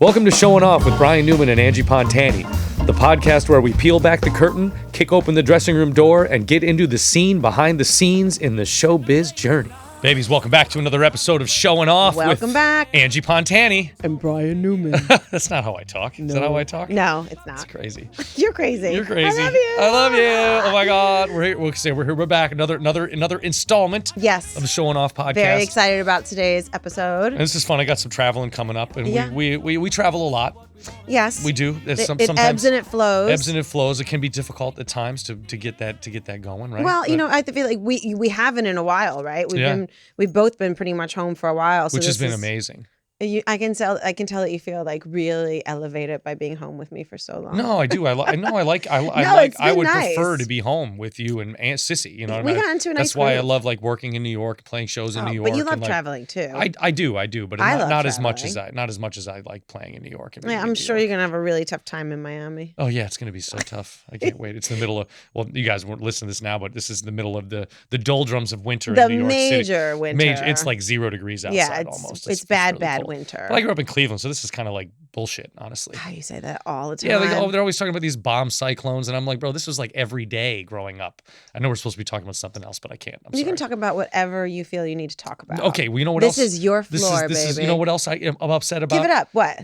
Welcome to Showing Off with Brian Newman and Angie Pontani, the podcast where we peel back the curtain, kick open the dressing room door, and get into the scene behind the scenes in the showbiz journey. Babies, welcome back to another episode of Showing Off Welcome back. Angie Pontani. And Brian Newman. That's not how I talk. Is that how I talk? No, it's not. It's crazy. You're crazy. You're crazy. I love you. I love you. Oh my God. We're here. We're back. Another installment Yes. of the Showing Off podcast. Very excited about today's episode. And this is fun. I got some traveling coming up, and Yeah. we travel a lot. Yes. We do. It Sometimes ebbs and it flows. Ebbs and it flows. It can be difficult at times to get that going, right? Well, I feel like we haven't in a while, right? We've both been pretty much home for a while, so which has been amazing. I can tell that you feel like really elevated by being home with me for so long. No, I do. I would nice. prefer to be home with you and Aunt Sissy. You know what I mean? We got into a nice That's why I group. love working in New York, playing shows in New York. But you love traveling too. I do, but I love not as much traveling. as I like playing in New York. And I'm sure you're gonna have a really tough time in Miami. Oh yeah, it's gonna be so tough. I can't wait. It's the middle of you guys won't listen to this now, but this is the middle of the doldrums of winter in New York City. The major winter. It's like 0 degrees outside. Yeah, almost. It's bad really winter. But I grew up in Cleveland, so this is kind of like bullshit, honestly. God, you say that all the time. Yeah, they're always talking about these bomb cyclones, and I'm like, bro, this was like every day growing up. I know we're supposed to be talking about something else, but I can't. You can talk about whatever you feel you need to talk about. Okay, well, you know what else? This is your floor, this baby. is, you know what else I'm upset about? Give it up. What?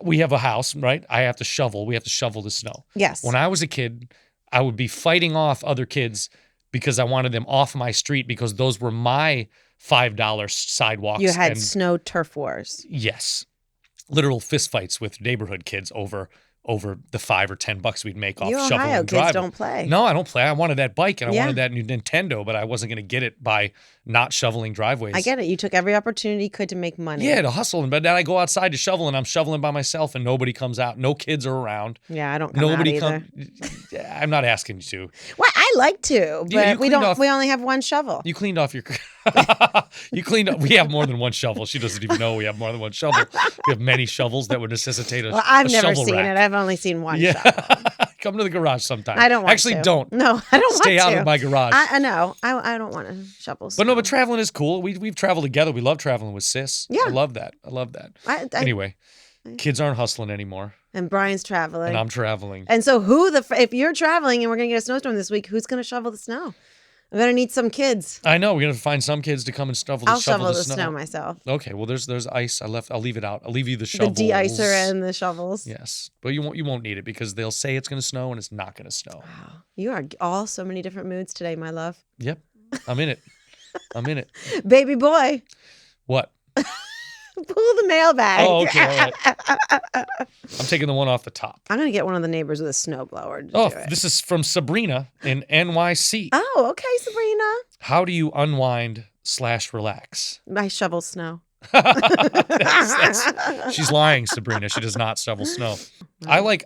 We have a house, right? I have to shovel. We have to shovel the snow. Yes. When I was a kid, I would be fighting off other kids because I wanted them off my street because those were my $5 sidewalks. You had snow turf wars. Yes. Literal fistfights with neighborhood kids over the $5 or $10 we'd make off shoveling Ohio and driving. kids don't play. No, I don't play. I wanted that bike and I Yeah. wanted that new Nintendo, but I wasn't going to get it by not shoveling driveways. I get it. You took every opportunity you could to make money. Yeah, to hustle. But then I go outside to shovel and I'm shoveling by myself and nobody comes out. No kids are around. Yeah, I don't come out either. I'm not asking you to. Well, I like to, but we only have one shovel. You cleaned off your... You cleaned up. We have more than one shovel. She doesn't even know we have more than one shovel. We have many shovels that would necessitate a I've never shovel seen rack. it. I've only seen one shovel. Come to the garage sometime. I don't want Actually, to. don't. No, I don't Stay want to. out of my garage. I know. I don't want to shovel snow. But traveling is cool. We've traveled together. We love traveling with Sis. Yeah. I love that. Anyway, kids aren't hustling anymore. And Brian's traveling. And I'm traveling. And so if you're traveling and we're going to get a snowstorm this week, who's going to shovel the snow? I'm going to need some kids. I know. We're going to find some kids to come and I'll shovel the snow myself. Okay. Well, there's ice. I'll leave it out. I'll leave you the shovels. The de-icer and the shovels. Yes. But you won't need it because they'll say it's going to snow and it's not going to snow. Wow. You are all so many different moods today, my love. Yep. I'm in it. Baby boy. What? Pull the mailbag. Oh, okay. All right. I'm taking the one off the top. I'm going to get one of the neighbors with a snowblower. This is from Sabrina in NYC. Oh, okay, Sabrina. How do you unwind/relax? I shovel snow. She's lying, Sabrina. She does not shovel snow. I like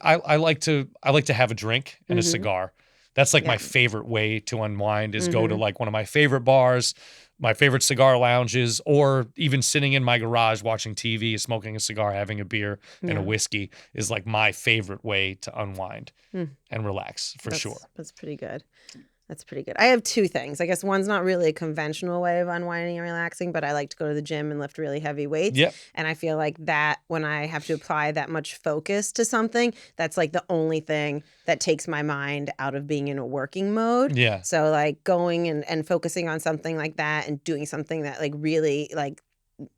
to have a drink and a cigar. That's like my favorite way to unwind is go to like one of my favorite bars, my favorite cigar lounges, or even sitting in my garage watching TV, smoking a cigar, having a beer and a whiskey is like my favorite way to unwind and relax for sure. That's pretty good. That's pretty good. I have two things. I guess one's not really a conventional way of unwinding and relaxing, but I like to go to the gym and lift really heavy weights. Yep. And I feel like that when I have to apply that much focus to something, that's like the only thing that takes my mind out of being in a working mode. Yeah. So like going and focusing on something like that and doing something that like really like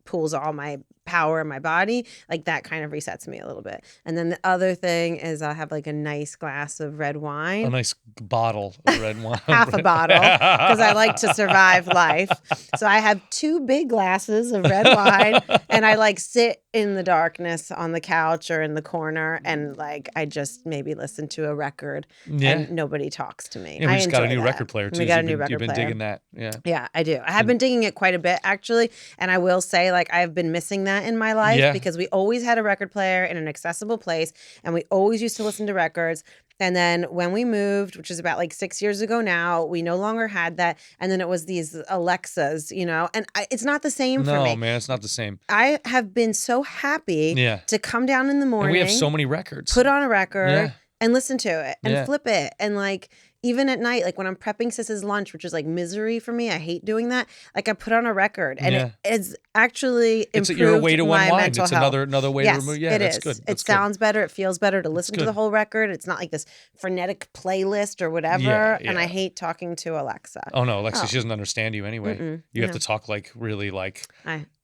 pulls all my power in my body, like that kind of resets me a little bit. And then the other thing is I'll have like a nice glass of red wine. A nice bottle of red wine. Half a bottle, because I like to survive life. So I have 2 big glasses of red wine, and I like sit in the darkness on the couch or in the corner, and like I just maybe listen to a record, and nobody talks to me. Yeah, we just got a new that. record player too. We got a new record You've been player. digging that, yeah. Yeah, I do. I have been digging it quite a bit actually, and I will say like I've been missing that in my life because we always had a record player in an accessible place, and we always used to listen to records. And then when we moved, which is about like 6 years ago now, we no longer had that. And then it was these Alexas, and it's not the same for me. No, man, it's not the same. I have been so happy to come down in the morning. And we have so many records. Put on a record and listen to it and flip it and like even at night, like when I'm prepping Sis's lunch, which is like misery for me, I hate doing that. Like I put on a record, and it is actually improved your way to my unwind. mental It's health. another way to remove. Yeah, that's good. It sounds better. It feels better to listen to the whole record. It's not like this frenetic playlist or whatever. Yeah. And I hate talking to Alexa. Oh no, Alexa, she doesn't understand you anyway. You have to talk like really like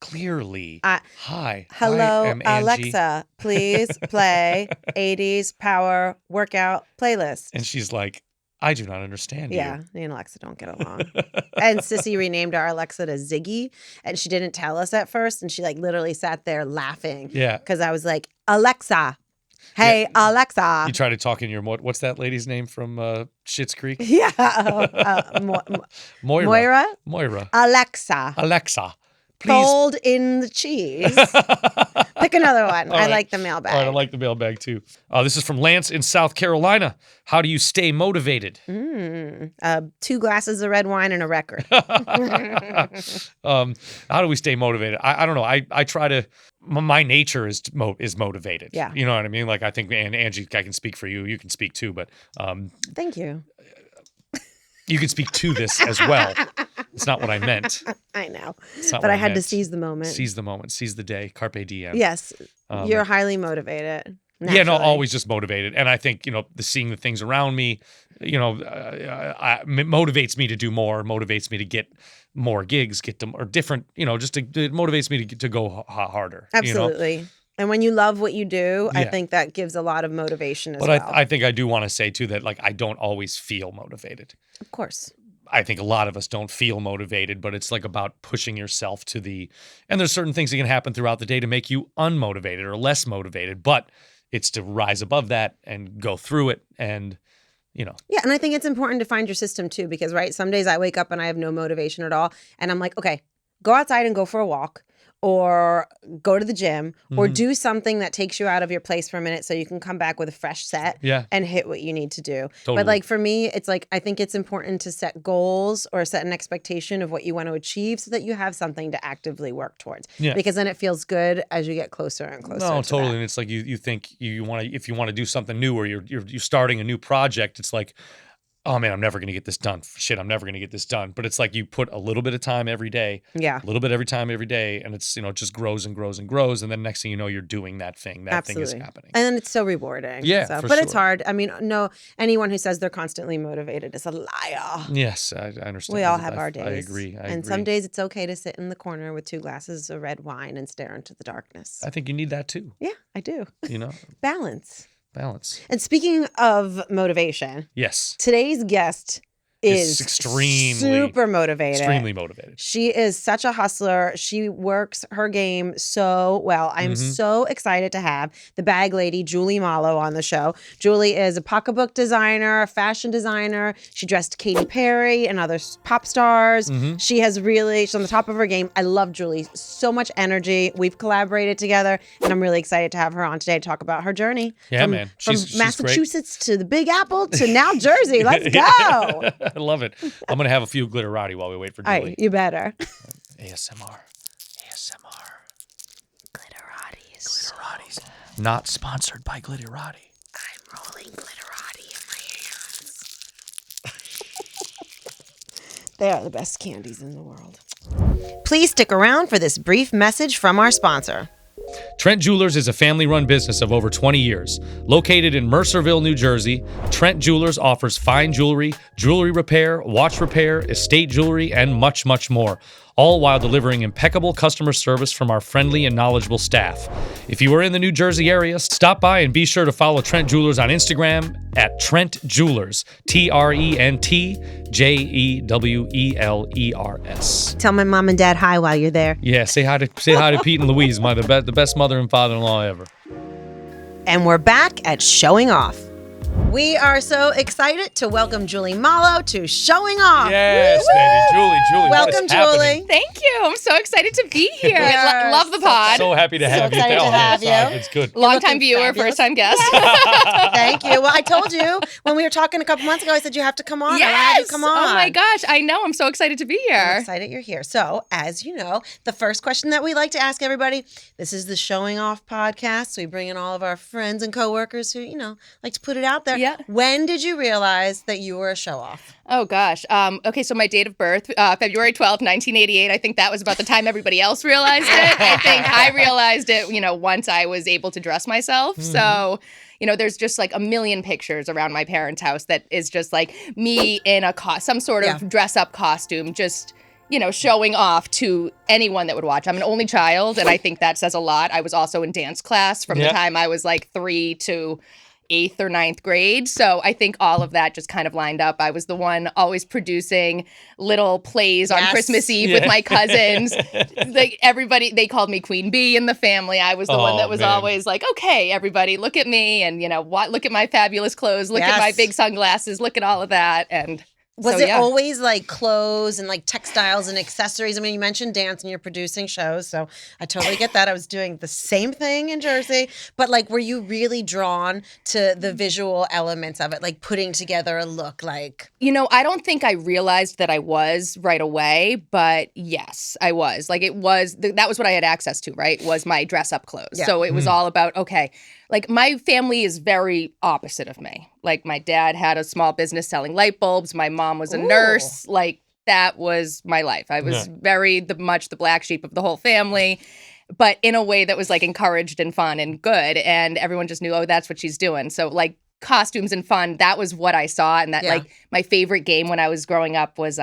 clearly. Hi. Hello, I am Angie. Alexa, please play 80s power workout playlist. And she's like, I do not understand you. Yeah, me and Alexa don't get along. And Sissy renamed our Alexa to Ziggy, and she didn't tell us at first, and she like literally sat there laughing. Yeah. Because I was like, Alexa, hey, Alexa. You try to talk in your, what's that lady's name from Schitt's Creek? Yeah. Moira. Alexa. Please. Fold in the cheese. Pick another one. I like the mailbag. All right, I like the mailbag too. This is from Lance in South Carolina. How do you stay motivated? 2 glasses of red wine and a record. How do we stay motivated? I don't know. I try to. My nature is motivated. Yeah. You know what I mean? Like I think, and Angie, I can speak for you. You can speak too, but thank you. You can speak to this as well. It's not what I meant. I know. But I had to seize the moment. Seize the moment. Seize the day. Carpe diem. Yes. You're highly motivated. Naturally. Yeah, no, always just motivated. And I think, seeing the things around me, motivates me to do more, motivates me to get more gigs, or different, it motivates me to go harder. Absolutely. And when you love what you do, I think that gives a lot of motivation as well. But I think I do want to say, too, that like I don't always feel motivated. Of course. I think a lot of us don't feel motivated, but it's like about pushing yourself and there's certain things that can happen throughout the day to make you unmotivated or less motivated, but it's to rise above that and go through it and, Yeah, and I think it's important to find your system too, because some days I wake up and I have no motivation at all. And I'm like, okay, go outside and go for a walk. Or go to the gym, or do something that takes you out of your place for a minute so you can come back with a fresh set and hit what you need to do. Totally. But like for me, it's like I think it's important to set goals or set an expectation of what you want to achieve so that you have something to actively work towards. Yeah. Because then it feels good as you get closer and closer. No, to totally. That. And it's like you think you want to, if you want to do something new or you're starting a new project, it's like, oh man, I'm never going to get this done. Shit, I'm never going to get this done. But it's like you put a little bit of time every day. Yeah. A little bit every day. And it's, it just grows and grows and grows. And then next thing you know, you're doing that thing. That thing is happening. And then it's so rewarding. Yeah. But it's hard. I mean, no, anyone who says they're constantly motivated is a liar. Yes, I understand. We all have our days. I agree. And some days it's okay to sit in the corner with 2 glasses of red wine and stare into the darkness. I think you need that too. Yeah, I do. Balance. And speaking of motivation. Yes. Today's guest is super motivated. Extremely motivated. She is such a hustler. She works her game so well. I'm so excited to have the bag lady, Julie Mollo, on the show. Julie is a pocketbook designer, a fashion designer. She dressed Katy Perry and other pop stars. She's on the top of her game. I love Julie. So much energy. We've collaborated together, and I'm really excited to have her on today to talk about her journey. Yeah, man. From Massachusetts to the Big Apple to now Jersey. Let's go. I love it. I'm going to have a few glitterati while we wait for Julie. All right, you better. ASMR. Glitterati's. Not sponsored by Glitterati. I'm rolling glitterati in my hands. They are the best candies in the world. Please stick around for this brief message from our sponsor. Trent Jewelers is a family-run business of over 20 years. Located in Mercerville, New Jersey, Trent Jewelers offers fine jewelry, jewelry repair, watch repair, estate jewelry, and much, much more, all while delivering impeccable customer service from our friendly and knowledgeable staff. If you are in the New Jersey area, stop by and be sure to follow Trent Jewelers on Instagram at Trent Jewelers, TRENTJEWELERS. Tell my mom and dad hi while you're there. Yeah, say hi to Pete and Louise, the best mother and father-in-law ever. And we're back at Showing Off. We are so excited to welcome Julie Mollo to Showing Off. Yes, baby. Julie. Welcome, Julie. Thank you. I'm so excited to be here. I love the pod. So happy to have you. Excited to have you. It's good. Long-time viewer, first-time guest. Thank you. Well, I told you when we were talking a couple months ago, I said you have to come on. Yes. I have you come on. Oh my gosh. I know. I'm so excited to be here. I'm excited you're here. So, as you know, the first question that we like to ask everybody, this is the Showing Off podcast. So we bring in all of our friends and coworkers who, like to put it out there. Yeah. When did you realize that you were a show off? Oh, gosh. Okay, so my date of birth, February 12th, 1988. I think that was about the time everybody else realized it. I think I realized it, once I was able to dress myself. So, there's just like a million pictures around my parents' house that is just like me in some sort of dress-up costume, just showing off to anyone that would watch. I'm an only child, and I think that says a lot. I was also in dance class from the time I was like 3 to 8th or 9th grade. So I think all of that just kind of lined up. I was the one always producing little plays on Christmas Eve with my cousins. Like everybody, they called me Queen Bee in the family. I was the one that was always like, okay, everybody, look at me, and look at my fabulous clothes, look at my big sunglasses, look at all of that. And Was it always like clothes and like textiles and accessories? I mean, you mentioned dance and you're producing shows, so I totally get that. I was doing the same thing in Jersey, but like, were you really drawn to the visual elements of it, like putting together a look? Like, I don't think I realized that I was right away, but yes, I was. Like, that was what I had access to, right? Was my dress up clothes. Yeah. So it was all about, okay. Like, my family is very opposite of me. Like, my dad had a small business selling light bulbs. My mom was a nurse. Like, that was my life. I was very much the black sheep of the whole family, but in a way that was, like, encouraged and fun and good. And everyone just knew, oh, that's what she's doing. So, like, costumes and fun, that was what I saw. And that, like, my favorite game when I was growing up was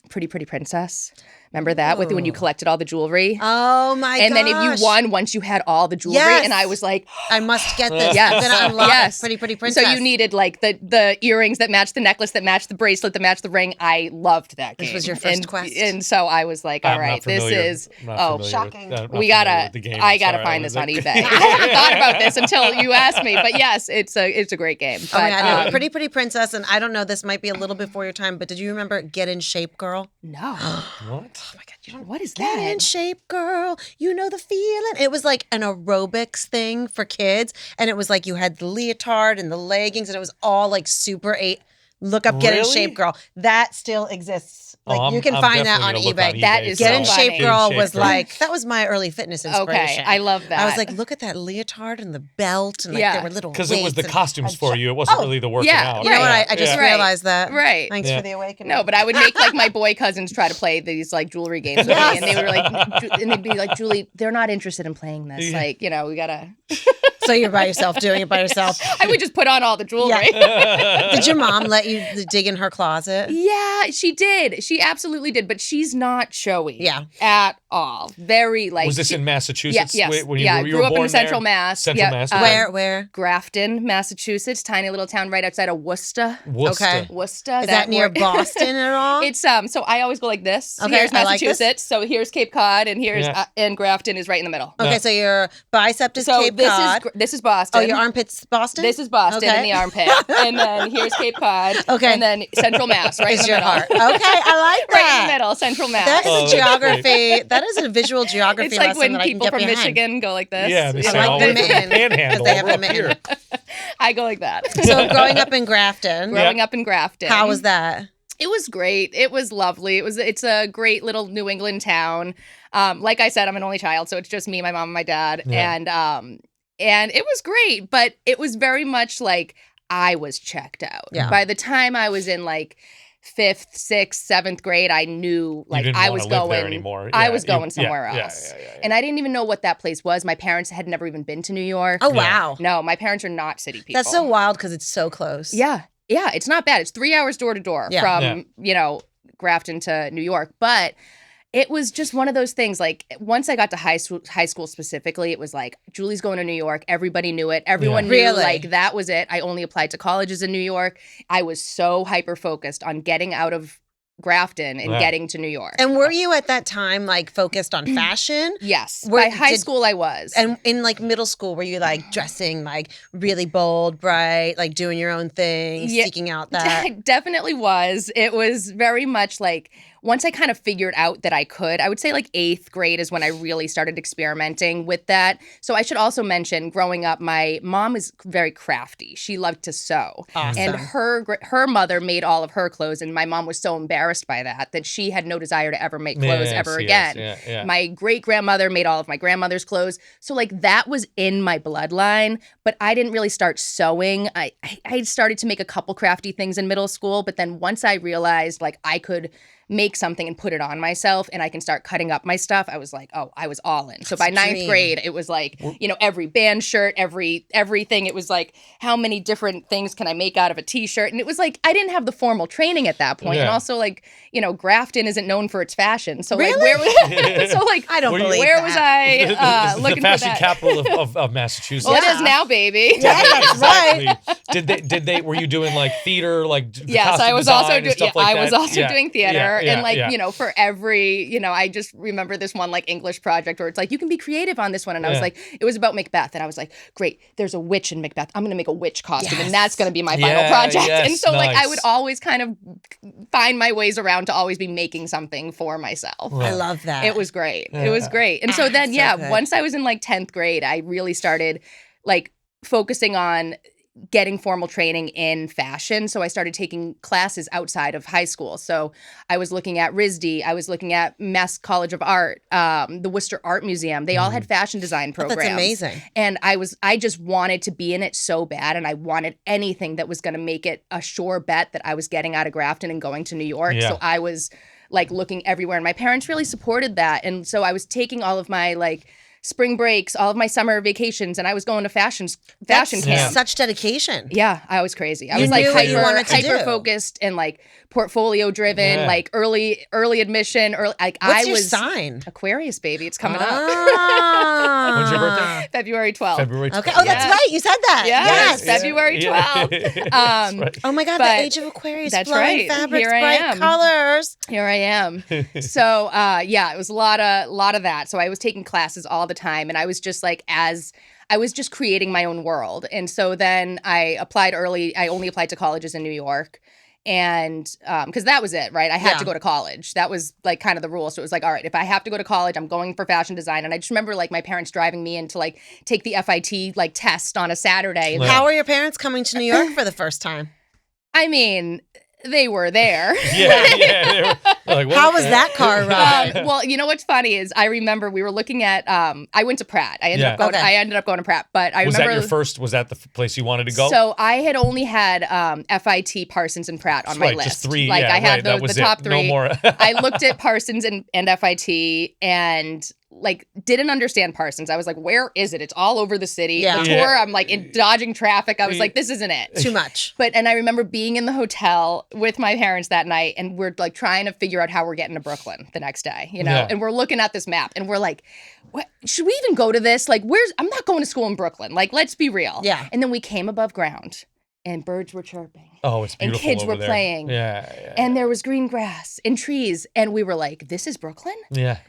Pretty Princess. Remember that when you collected all the jewelry? Oh my gosh. And then if you won once you had all the jewelry, and I was like, I must get this. I'm gonna unlock Pretty Princess. So you needed like the earrings that matched the necklace, that matched the bracelet, that matched the ring. I loved that game. This was your first quest. And so I was like, all right, this is shocking. I gotta find this on eBay. I haven't thought about this until you asked me, but yes, it's a great game. But, I know. Pretty Princess, and I don't know, this might be a little before your time, but did you remember Get in Shape Girl? No. What? Oh my God, you don't. What is that? Get in shape, girl. You know the feeling. It was like an aerobics thing for kids, and it was like you had the leotard and the leggings, and it was all like super 8. Look up Get in Shape Girl. That still exists. Like you can find that on eBay. That is Get in so Shape funny. Girl was like, that was my early fitness inspiration. Okay, I love that. I was like, look at that leotard and the belt, and like there were little because it was the costumes for you. It wasn't really the working out. You know what? I just realized that. Right. Thanks for the awakening. No, but I would make like my boy cousins try to play these like jewelry games with me, and they were like, and they'd be like, Julie, they're not interested in playing this. Like, we gotta. So you're by yourself doing it by yourself. I would just put on all the jewelry. Yeah. Did your mom let you dig in her closet? Yeah, she did. She absolutely did. But she's not showy. At all. Very like. Was this in Massachusetts? Yes. When you grew were up born in Central there? Mass. Central Mass. Where? Grafton, Massachusetts, tiny little town right outside of Worcester. Okay. Worcester. Is that near Boston at all? It's so I always go like this. Okay, here's Massachusetts. Like so here's Cape Cod, and here's and Grafton is right in the middle. Okay, so your bicep is Cape Cod. This is Boston. Oh, your armpit's Boston? This is Boston in the armpit. And then here's Cape Cod. Okay. And then Central Mass, right in the middle. Heart. Okay, I like that. Right in the middle, Central Mass. That is a geography. That is a visual geography it's like lesson when people from Michigan go like this. Yeah, they say like the mitten. Panhandle. They have the mitten. I go like that. So growing up in Grafton. How was that? It was great. It was lovely. It's a great little New England town. Like I said, I'm an only child, so it's just me, my mom, and my dad. Yeah. And it was great, but it was very much like I was checked out. Yeah. By the time I was in like 5th, 6th, 7th grade, I knew like I was going there anymore. I was going somewhere else. And I didn't even know what that place was. My parents had never even been to New York. Oh, wow. No, my parents are not city people. That's so wild because it's so close. Yeah. Yeah, it's not bad. It's 3 hours door to door from, Grafton to New York. But it was just one of those things. Like once I got to high school specifically, it was like, Julie's going to New York. Everybody knew it. Everyone knew like that was it. I only applied to colleges in New York. I was so hyper-focused on getting out of Grafton and getting to New York. And were you at that time like focused on fashion? Yes. By high school I was. And in like middle school, were you like dressing like really bold, bright, like doing your own thing, seeking out that? Definitely was. It was very much like once I kind of figured out that I could, I would say like 8th grade is when I really started experimenting with that. So I should also mention, growing up, my mom is very crafty. She loved to sew. Awesome. And her mother made all of her clothes, and my mom was so embarrassed by that she had no desire to ever make clothes ever again. Yeah. My great-grandmother made all of my grandmother's clothes. So like that was in my bloodline, but I didn't really start sewing. I started to make a couple crafty things in middle school, but then once I realized like I could make something and put it on myself and I can start cutting up my stuff, I was like, oh, I was all in. So by 9th grade, it was like, every band shirt, everything. It was like, how many different things can I make out of a t-shirt? And it was like, I didn't have the formal training at that point. Yeah. And also like, Grafton isn't known for its fashion. So really? like, where was so like, I don't believe where that. was I the looking fashion for that? capital of Massachusetts. Well, it is now, baby. Yeah, that's right. Did they were you doing like theater, like Yes, costume I was design also and doing. stuff Yeah, like I was that? also doing theater, and like yeah. for every, I just remember this one like English project where it's like you can be creative on this one, and I was like, it was about Macbeth, and I was like, great, there's a witch in Macbeth. I'm gonna make a witch costume, and that's gonna be my final project. Yes, and so like I nice. would always kind of find my ways around to always be making something for myself. I love that. It was great. It was great. And so then, so good. once I was in like 10th grade, I really started like focusing on getting formal training in fashion. So I started taking classes outside of high school. So I was looking at RISD. I was looking at Mass College of Art, the Worcester Art Museum. They all had fashion design programs. That's amazing. And I just wanted to be in it so bad. And I wanted anything that was going to make it a sure bet that I was getting out of Grafton and going to New York. Yeah. So I was like looking everywhere. And my parents really supported that. And so I was taking all of my like spring breaks, all of my summer vacations, and I was going to fashion camp. Such dedication. Yeah, I was crazy. I You was like knew what you wanted to hyper do. focused and like portfolio driven, like early admission, or like What's I your was sign? Aquarius, baby. It's coming Ah. When's your birthday? February 12th. February 12th. Okay. Oh, that's right. You said that. Yes, Yes. February 12th. That's right. Oh my God, the But age of Aquarius. that's Flowing right. fabrics, Here I bright am. colors. Here I am. So it was a lot of that. So I was taking classes all the time, and I was just like I was just creating my own world. And so then I applied early. I only applied to colleges in New York. And because that was it, right? I had to go to college. That was like kind of the rule. So it was like, all right, if I have to go to college, I'm going for fashion design. And I just remember like my parents driving me in to like take the FIT like test on a Saturday. Yeah. How are your parents coming to New York for the first time? I mean, they were there. Yeah. They're like, How was that car ride? Well, you know what's funny is I remember we were looking at. I went to Pratt. I ended up going to Pratt, but I was remember that your first? Was that the place you wanted to go? So I had only had FIT, Parsons, and Pratt on my list. Just three. Like I had that was the top it. three. No more. I looked at Parsons and FIT and like didn't understand Parsons. I was like, where is it? It's all over the city. Yeah. The tour, I'm like dodging traffic. I was like, this isn't it. Too much. And I remember being in the hotel with my parents that night, and we're like trying to figure out how we're getting to Brooklyn the next day, and we're looking at this map and we're like, what, should we even go to this? Like, I'm not going to school in Brooklyn. Like, let's be real. Yeah. And then we came above ground and birds were chirping. Oh, it's beautiful. And kids over were there. playing. Yeah. And there was green grass and trees. And we were like, this is Brooklyn? Yeah.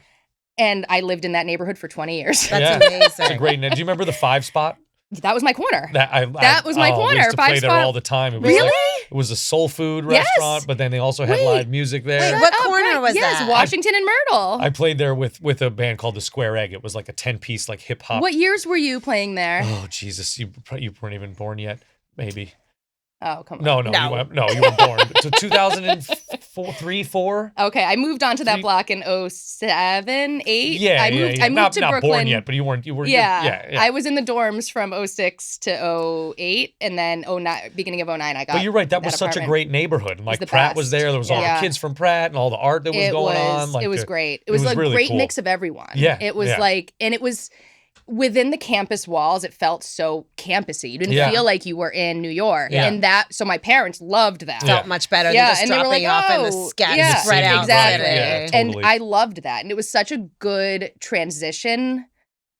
And I lived in that neighborhood for 20 years. That's amazing. It's a great. Do you remember the 5 spot? That was my corner. That was my corner. We used to 5 play there spot. all the time. It was Really? It was a soul food Yes. restaurant, but then they also had Wait. live music there. Wait, what corner was yes, that? Washington and Myrtle. I played there with a band called the Square Egg. It was like a 10-piece like hip hop. What years were you playing there? Oh Jesus, you weren't even born yet. Maybe. Oh, come on. No. No. You were born. So 2003, 4. Okay, I moved onto that block in 07, 8. Yeah, I moved not, to not Brooklyn. born yet, but you weren't. Yeah. I was in the dorms from 06 to 08, and then 09, beginning of 09, I got. But you're right. That was that such a apartment. great neighborhood. And, like the Pratt was best. there. There was all the Yeah. kids from Pratt and all the art that was going on. Like it was great. It was a really great cool. mix of everyone. Yeah, It was yeah. like, and it was within the campus walls. It felt so campusy. You didn't Yeah. feel like you were in New York, Yeah. and so my parents loved that. Felt much better Yeah, than just and they were dropping like, off in the oh, scat yeah, spread out exactly. city. Yeah, And totally. I loved that. And it was such a good transition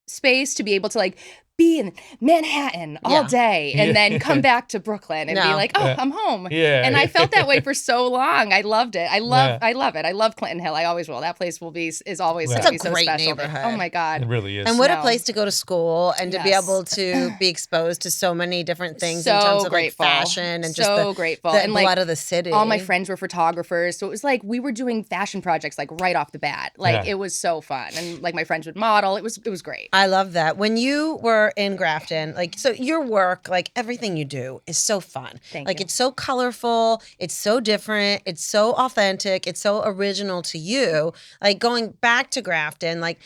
space to be able to like be in Manhattan all day and then come back to Brooklyn and be like, oh, I'm home. Yeah. And I felt that way for so long. I loved it. I love it. I love Clinton Hill. I always will. That place is always It's going to a be so great special. neighborhood. Oh my God. It really is. And what a place to go to school and to be Yes. able to be exposed to so many different things So in terms of grateful. like fashion and just So grateful. the And, blood like, of the city. all my friends were photographers. So it was like we were doing fashion projects like right off the bat. Like it was so fun. And like my friends would model. It was great. I love that. When you were in Grafton, like, so your work, like everything you do is so fun. Thank like you. it's so colorful, it's so different, it's so authentic, it's so original to you. Like going back to Grafton, like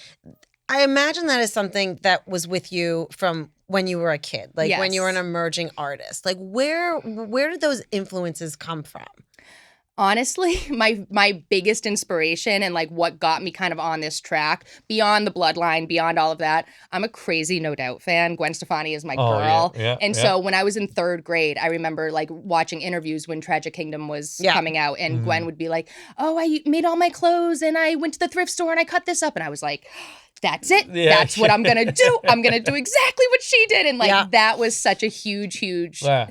I imagine that is something that was with you from when you were a kid, like when you were an emerging artist. Like where did those influences come from? Honestly, my biggest inspiration and like what got me kind of on this track, beyond the bloodline, beyond all of that, I'm a crazy No Doubt fan. Gwen Stefani is my girl. So when I was in 3rd grade, I remember like watching interviews when Tragic Kingdom was coming out, and Gwen would be like, oh, I made all my clothes and I went to the thrift store and I cut this up. And I was like, that's it. Yeah. That's what I'm going to do. I'm going to do exactly what she did. And like, that was such a huge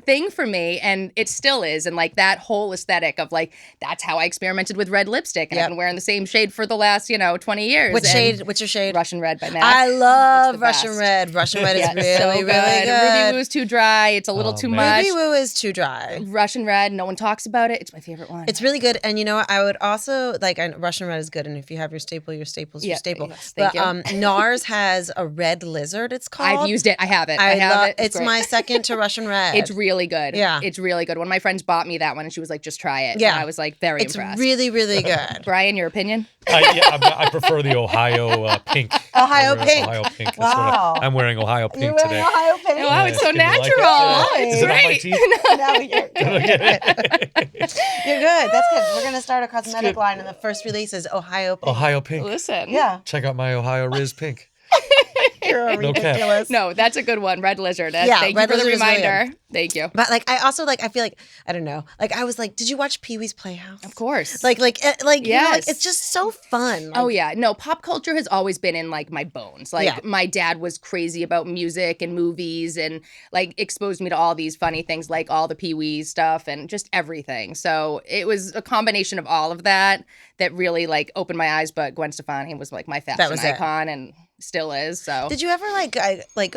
thing for me. And it still is. And like that whole aesthetic of like, that's how I experimented with red lipstick. And I've been wearing the same shade for the last, 20 years. What's your shade? Russian Red by MAC. I love Russian Red. Russian Red is really, so really good. Ruby Woo is too dry. It's a little too much. Ruby Woo is too dry. Russian Red, no one talks about it. It's my favorite one. It's really good. And you know what? I would also, like, Russian Red is good. And if you have your staple, your staple's your staple. Yes, but thank you. NARS has a red lizard, it's called. I've used it. I have it. I have it. It's great. my second to Russian Red. It's really good. Yeah. It's really good. One of my friends bought me that one and she was like, just try it. Yeah. And I was like, very It's impressed. really, really good. Brian, your opinion? I prefer the Ohio pink. Ohio pink. Ohio pink. That's Wow. I'm wearing Ohio pink You're wearing today. Ohio pink? Oh, wow, it's so Can you like it? natural. Is It's it on my great. teeth? You're good. That's good. We're going to start a cosmetic line and the first release is Ohio pink. Ohio pink. Listen. Yeah. Check out my Ohio Riz pink. You're No cap. ridiculous. No, that's a good one. Red Lizard. Yeah, Thank Red you for the Lizard is really reminder. Thank you. But like, I also like, I feel like, I don't know. Like I was like, did you watch Pee-wee's Playhouse? Of course. Like, you know, like Yes. it's just so fun. Like, Oh yeah, no, pop culture has always been in like my bones. Like my dad was crazy about music and movies and like exposed me to all these funny things like all the Pee-wee stuff and just everything. So it was a combination of all of that that really like opened my eyes. But Gwen Stefani was like my fashion icon and still is. So did you ever I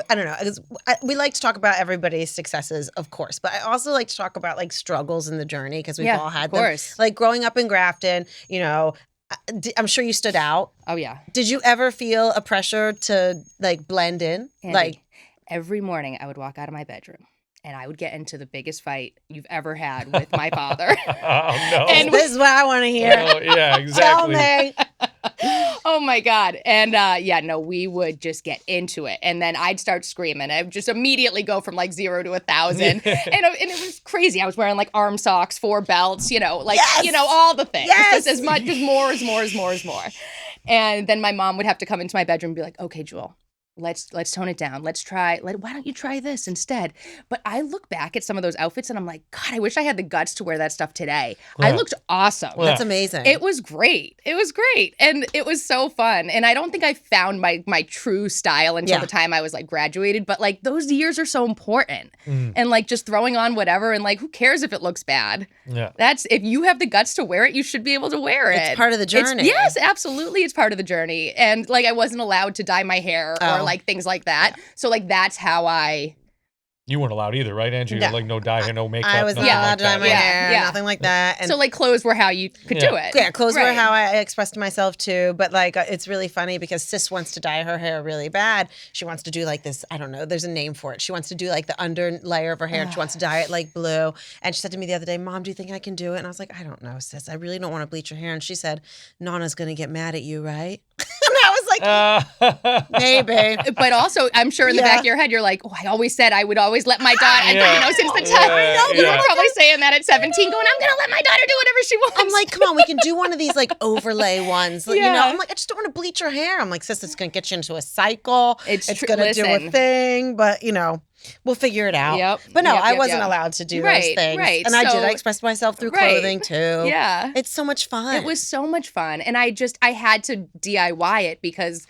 don't know, 'cause we like to talk about everybody's successes, of course, but I also like to talk about like struggles in the journey because we've all had them. Like growing up in Grafton, you know, I'm sure you stood out. Oh yeah. Did you ever feel a pressure to like blend in? Andy, like every morning I would walk out of my bedroom and I would get into the biggest fight you've ever had with my father. Oh no. And this is what I want to hear. Oh, yeah, exactly. Tell me. Oh my God. And we would just get into it. And then I'd start screaming. I'd just immediately go from like 0 to 1,000. And it was crazy. I was wearing like arm socks, 4 belts, all the things. Yes. Just as much, just more is more. And then my mom would have to come into my bedroom and be like, okay, Jewel, let's tone it down. Why don't you try this instead? But I look back at some of those outfits and I'm like, God, I wish I had the guts to wear that stuff today. I looked awesome. That's amazing. It was great. And it was so fun. And I don't think I found my true style until the time I was like graduated. But like those years are so important. And like just throwing on whatever and like who cares if it looks bad? Yeah. That's if you have the guts to wear it, you should be able to wear it. It's part of the journey. Yes, absolutely. It's part of the journey. And like I wasn't allowed to dye my hair or like things like that. So like that's how You weren't allowed either, right, Angie? No. Like no dye hair, no makeup. I was not allowed to dye my hair, nothing like that. And so like clothes were how you could do it. Yeah, clothes were how I expressed myself too. But like, it's really funny because Sis wants to dye her hair really bad. She wants to do like this, I don't know, there's a name for it. She wants to do like the under layer of her hair and she wants to dye it like blue. And she said to me the other day, Mom, do you think I can do it? And I was like, I don't know, Sis. I really don't want to bleach your hair. And she said, Nana's going to get mad at you, right? And I was like, maybe. But also, I'm sure in the back of your head, you're like, oh, I always said I would always let my daughter, since the time. You were probably saying that at 17, going, I'm going to let my daughter do whatever she wants. I'm like, come on, we can do one of these like overlay ones. You know, I'm like, I just don't want to bleach your hair. I'm like, Sis, it's going to get you into a cycle. It's going to do a thing, but we'll figure it out. Yep. But no, I wasn't allowed to do those things. Right. And I did. I expressed myself through clothing too. Yeah. It's so much fun. It was so much fun. And I had to DIY it because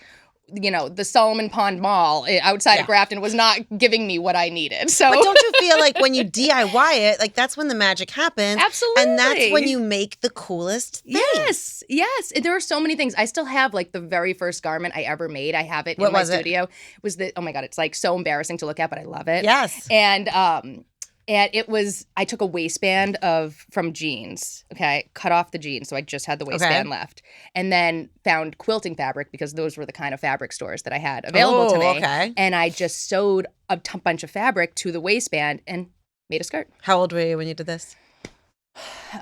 the Solomon Pond Mall outside of Grafton was not giving me what I needed. So, but don't you feel like when you DIY it, like that's when the magic happens? Absolutely. And that's when you make the coolest things. Yes. There are so many things. I still have like the very first garment I ever made. I have it in my studio. It was oh my God, it's like so embarrassing to look at, but I love it. Yes. And it was, I took a waistband from jeans, okay, cut off the jeans, so I just had the waistband left, and then found quilting fabric because those were the kind of fabric stores that I had available to me. Okay. And I just sewed a bunch of fabric to the waistband and made a skirt. How old were you when you did this?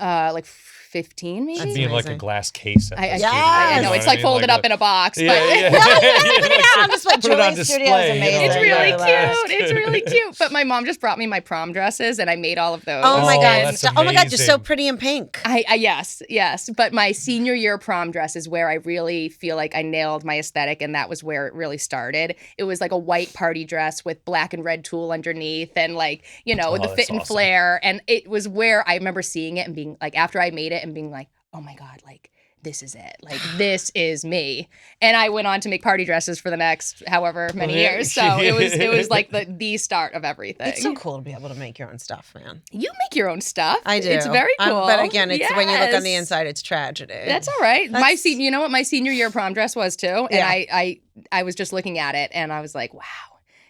Like 15, maybe? Should be in like a glass case. I know, it's like folded up in a box. Yeah, but yeah. I'm just like, Put it on Julie's studio is display, amazing. It's really Yeah. cute. It's really cute. But my mom just brought me my prom dresses, and I made all of those. Oh my Oh, God. that's Oh my God, you're so amazing. pretty in pink. Yes. But my senior year prom dress is where I really feel like I nailed my aesthetic, and that was where it really started. It was like a white party dress with black and red tulle underneath, and like, the that's fit and awesome. flare. And it was where I remember seeing it and being like, after I made it and being like, oh my God, like, this is it. Like, this is me. And I went on to make party dresses for the next however many years. So it was like the start of everything. It's so cool to be able to make your own stuff, man. You make your own stuff. I do. It's very cool. But again, it's when you look on the Yes. inside, it's tragedy. That's all right. You know what my senior year prom dress was too? And Yeah. I was just looking at it and I was like, wow,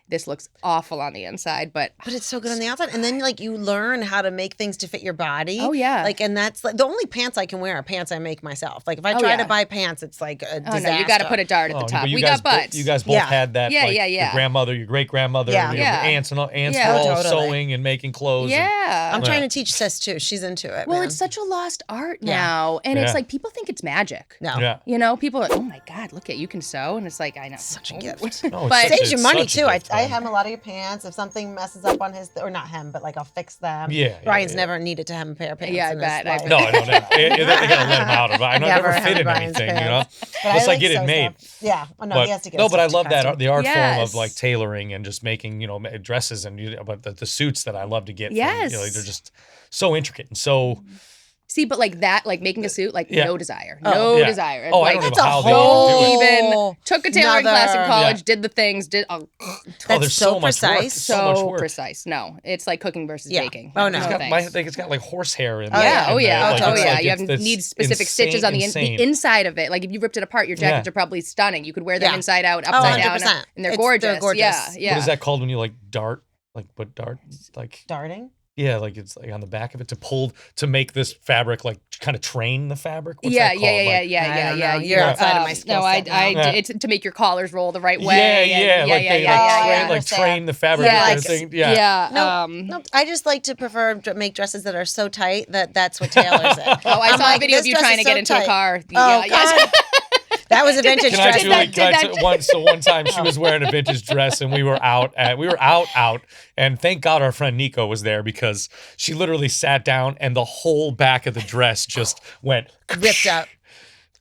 this looks awful on the inside, but it's so good on the outside. And then like you learn how to make things to fit your body. Oh, yeah. Like, and that's like the only pants I can wear are pants I make myself. Like if I try to buy pants, it's like a disaster. no, you got to put a dart at the top. But We got butts. You guys both had that. Yeah, like, yeah. Your grandmother, your great grandmother, Yeah. your aunts and aunts Yeah. were all Totally. sewing and making clothes. Yeah. I'm trying to teach Sis too. She's into it. Well, man. it's such a lost art Yeah. now. And it's Yeah. like people think it's magic. No. Yeah. People are, oh my God, look at you can sew. And it's like, I know. Such a gift. No, But- it's Saves you money such a too. I gift, I man. hem a lot of your pants. If something messes up on his, or not hem, but like I'll fix them. Yeah, Brian's yeah. never needed to hem a pair of pants. Yeah, I in his bet, I life. No, I don't. They gotta let him out of it. I Never never had fit in Brian's anything, pants. But Unless I get sew it made. stuff. Yeah. Oh, no, But, he has to get no, his but I stuff love that custom. the art form Yes. of like tailoring and just making dresses and but the suits that I love to get. Yes. From, they're just so intricate and so. See, but like that, like making a suit, like Yeah. no desire. Oh. No Yeah. desire. Oh, I like, don't That's know a how whole they do it. even took a tailoring class in Another- college, Yeah. did the things, Oh, That's there's so so much work. precise. So much work. precise. No, it's like cooking versus Yeah. baking. Oh, no. It's No got, thanks. it's got like horsehair in Oh, there. yeah. Oh in yeah, there. Like, oh it's yeah. like You it's have need specific insane, stitches on the insane. inside of it. Like if you ripped it apart, your jackets Yeah. are probably stunning. You could wear them Yeah. inside out, Oh, upside down, 100%. and they're They're gorgeous. gorgeous. Yeah, yeah. What is that called when you like dart? Like what dart? Like Darting? yeah, like it's like on the back of it to make this fabric like kind of train the fabric. What's Yeah, that called? yeah. I don't know. You're You're outside of my skill No, set now. Yeah. it's to make your collars roll the right Yeah, way. yeah, and- like they yeah. like train the fabric. Yeah. and everything. Yeah. No, no, I just like to prefer to make dresses that are so tight that's what tailors it. Oh, I I'm saw like, a video of this you dress trying is to get so into tight. a car. Oh, Yeah, yes. God. That was a vintage Can I, dress. Julie, Did that- one time she was wearing a vintage dress and we were out, and thank God our friend Nico was there because she literally sat down and the whole back of the dress just went Ripped up.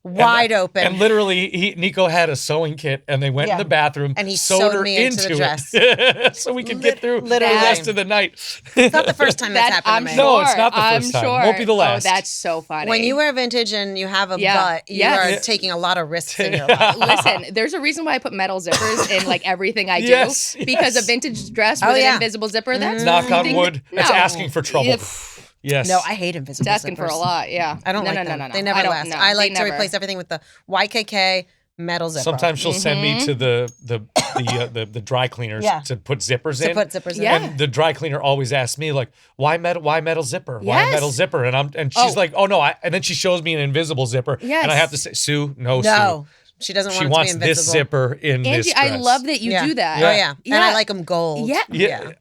Wide open. And literally, Nico had a sewing kit, and they went in Yeah. the bathroom And he sewed sewed her me into the dress. it, so we could get through Literally. the rest of the night. It's not the first time that's happened I'm to me. sure. No, it's not the I'm first time. Sure. Won't be the last. Oh, that's so funny. When you wear vintage and you have a Yeah. butt, you Yes. are taking a lot of risks in your life. Listen, there's a reason why I put metal zippers in like everything I do. Yes, Because yes. a vintage dress Oh, with yeah. an invisible zipper, that's Knock on ding- wood. That's no. asking for trouble. If- Yes. No, I hate invisible It's asking for zippers. a lot, yeah. I don't no, like no, them. No, no, They no. never I don't- last. no, I like they to never. replace everything with the YKK metal zipper. Sometimes she'll send me to the dry cleaners Yeah. to put zippers to in. put zippers in. Yeah. And the dry cleaner always asks me like, why metal zipper? Why Yes. metal zipper? And she's Oh. like, oh no, and then she shows me an invisible zipper. Yes. And I have to say, Sue, no, No, she doesn't Sue. want She it wants to be this invisible. zipper in this Angie, dress. I love that you Yeah. do that. Oh yeah. Yeah. And I like them gold. Yeah. Yeah.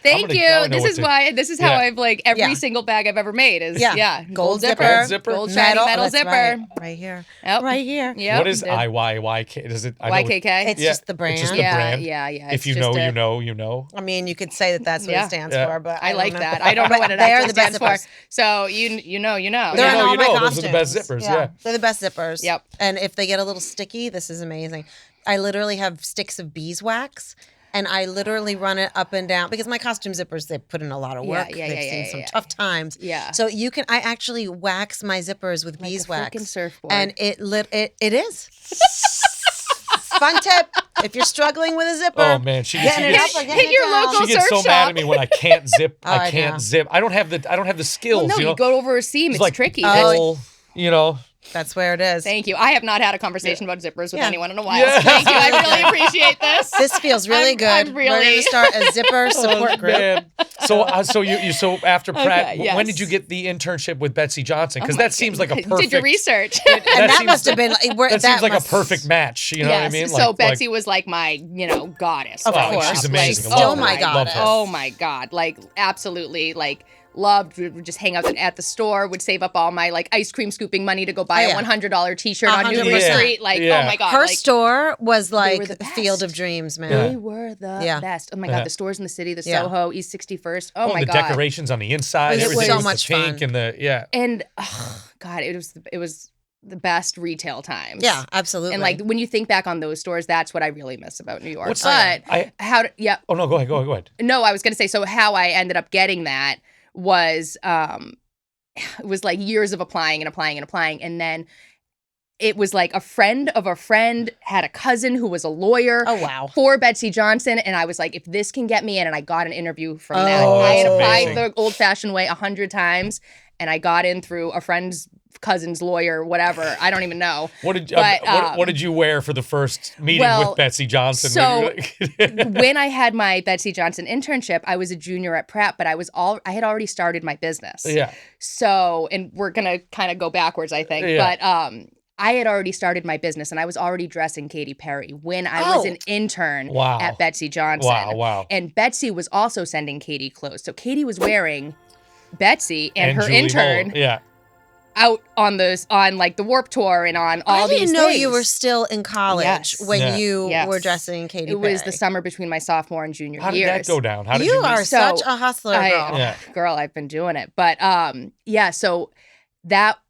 Thank you. This is why. This is how Yeah. I've like every Yeah. single bag I've ever made is Gold zipper. Gold zipper. gold shiny metal that's zipper. right here. Yep. Right here. Yep. What is The IYYK? Does it? I know YKK? It's just the brand. It's just the yeah, brand. yeah. If It's you just know, a- you know, you know. I mean, you could say that that's what Yeah. it stands Yeah. for, but I like don't know. that. I don't know what it They are actually the best stands for. zippers. So you know. They're You in know, all you my know. costumes. Those are the best zippers, yeah. They're the best zippers. Yep. And if they get a little sticky, this is amazing. I literally have sticks of beeswax. And I literally run it up and down because my costume zippers, they put in a lot of work. Yeah, They've seen some tough times. Yeah. So I actually wax my zippers with Like a beeswax. frickin' surfboard. And it is. Fun tip: if you're struggling with a zipper, Oh man, she gets, getting it up or getting hit it your down. local she gets surf so mad shop. at me when I can't zip. Oh, I I can't know. zip. I don't have the skills. Well, no, you know, you go over a seam. It's like tricky. pull, you know. That's where it is. Thank you. I have not had a conversation about zippers with Yeah. anyone in a while. Yeah. So thank you. I really appreciate this. This feels really good. I'm We're going really- to start a zipper support group. Man. So after Pratt, Okay, when yes. did you get the internship with Betsy Johnson? Because Oh my that seems like a goodness. perfect. You did your research. And that seems- must have been like, That seems like a perfect match. You know what I mean? So Betsy was like my, goddess. Of growing course. up. she's amazing. Like, I love still her. my I love goddess. her. Oh my God. Like absolutely loved, we would just hang out at the store, would save up all my ice cream scooping money to go buy Oh, yeah. a $100 t-shirt on New Year 100%. Street. Yeah. Oh my God. Her store was like were the the field best. of dreams, man. They were the best. Oh my God, Yeah. the stores in the city, the Yeah. Soho, East 61st. Oh my the God. decorations on the inside, It was everything so with much the pink fun. and the And God, it was the best retail times. Yeah, absolutely. And when you think back on those stores, that's what I really miss about New York. What's but that? how? Oh no, go ahead. No, I was gonna say. So how I ended up getting that was it was like years of applying, and then it was like a friend of a friend had a cousin who was a lawyer. Oh, wow. For Betsy Johnson, and I was like, if this can get me in, and I got an interview from that. Oh, I had that's applied amazing. the old-fashioned way 100 times, and I got in through a friend's cousin's lawyer, whatever. I don't even know. What did But, what did you wear for the first meeting well, with Betsy Johnson? so when I had my Betsy Johnson internship, I was a junior at Pratt, but I had already started my business. yeah, So, and we're gonna kind of go backwards, I think. Yeah. But I had already started my business, and I was already dressing Katy Perry when I was an intern Wow. at Betsy Johnson. Wow. And Betsy was also sending Katy clothes. So Katy was wearing Betsy and her Julie intern Mollo. Yeah. out on the Warp Tour and on all I these didn't know things. you were still in college Yes. when Yeah. you Yes. were dressing Katy It Perry. was the summer between my sophomore and junior How did years. that go down? How did You you are meet? such So, a hustler, girl. Yeah. Girl, I've been doing it. But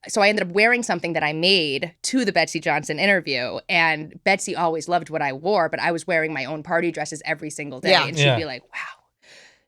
so I ended up wearing something that I made to the Betsy Johnson interview, and Betsy always loved what I wore, but I was wearing my own party dresses every single day, Yeah. and she'd Yeah. be like, wow,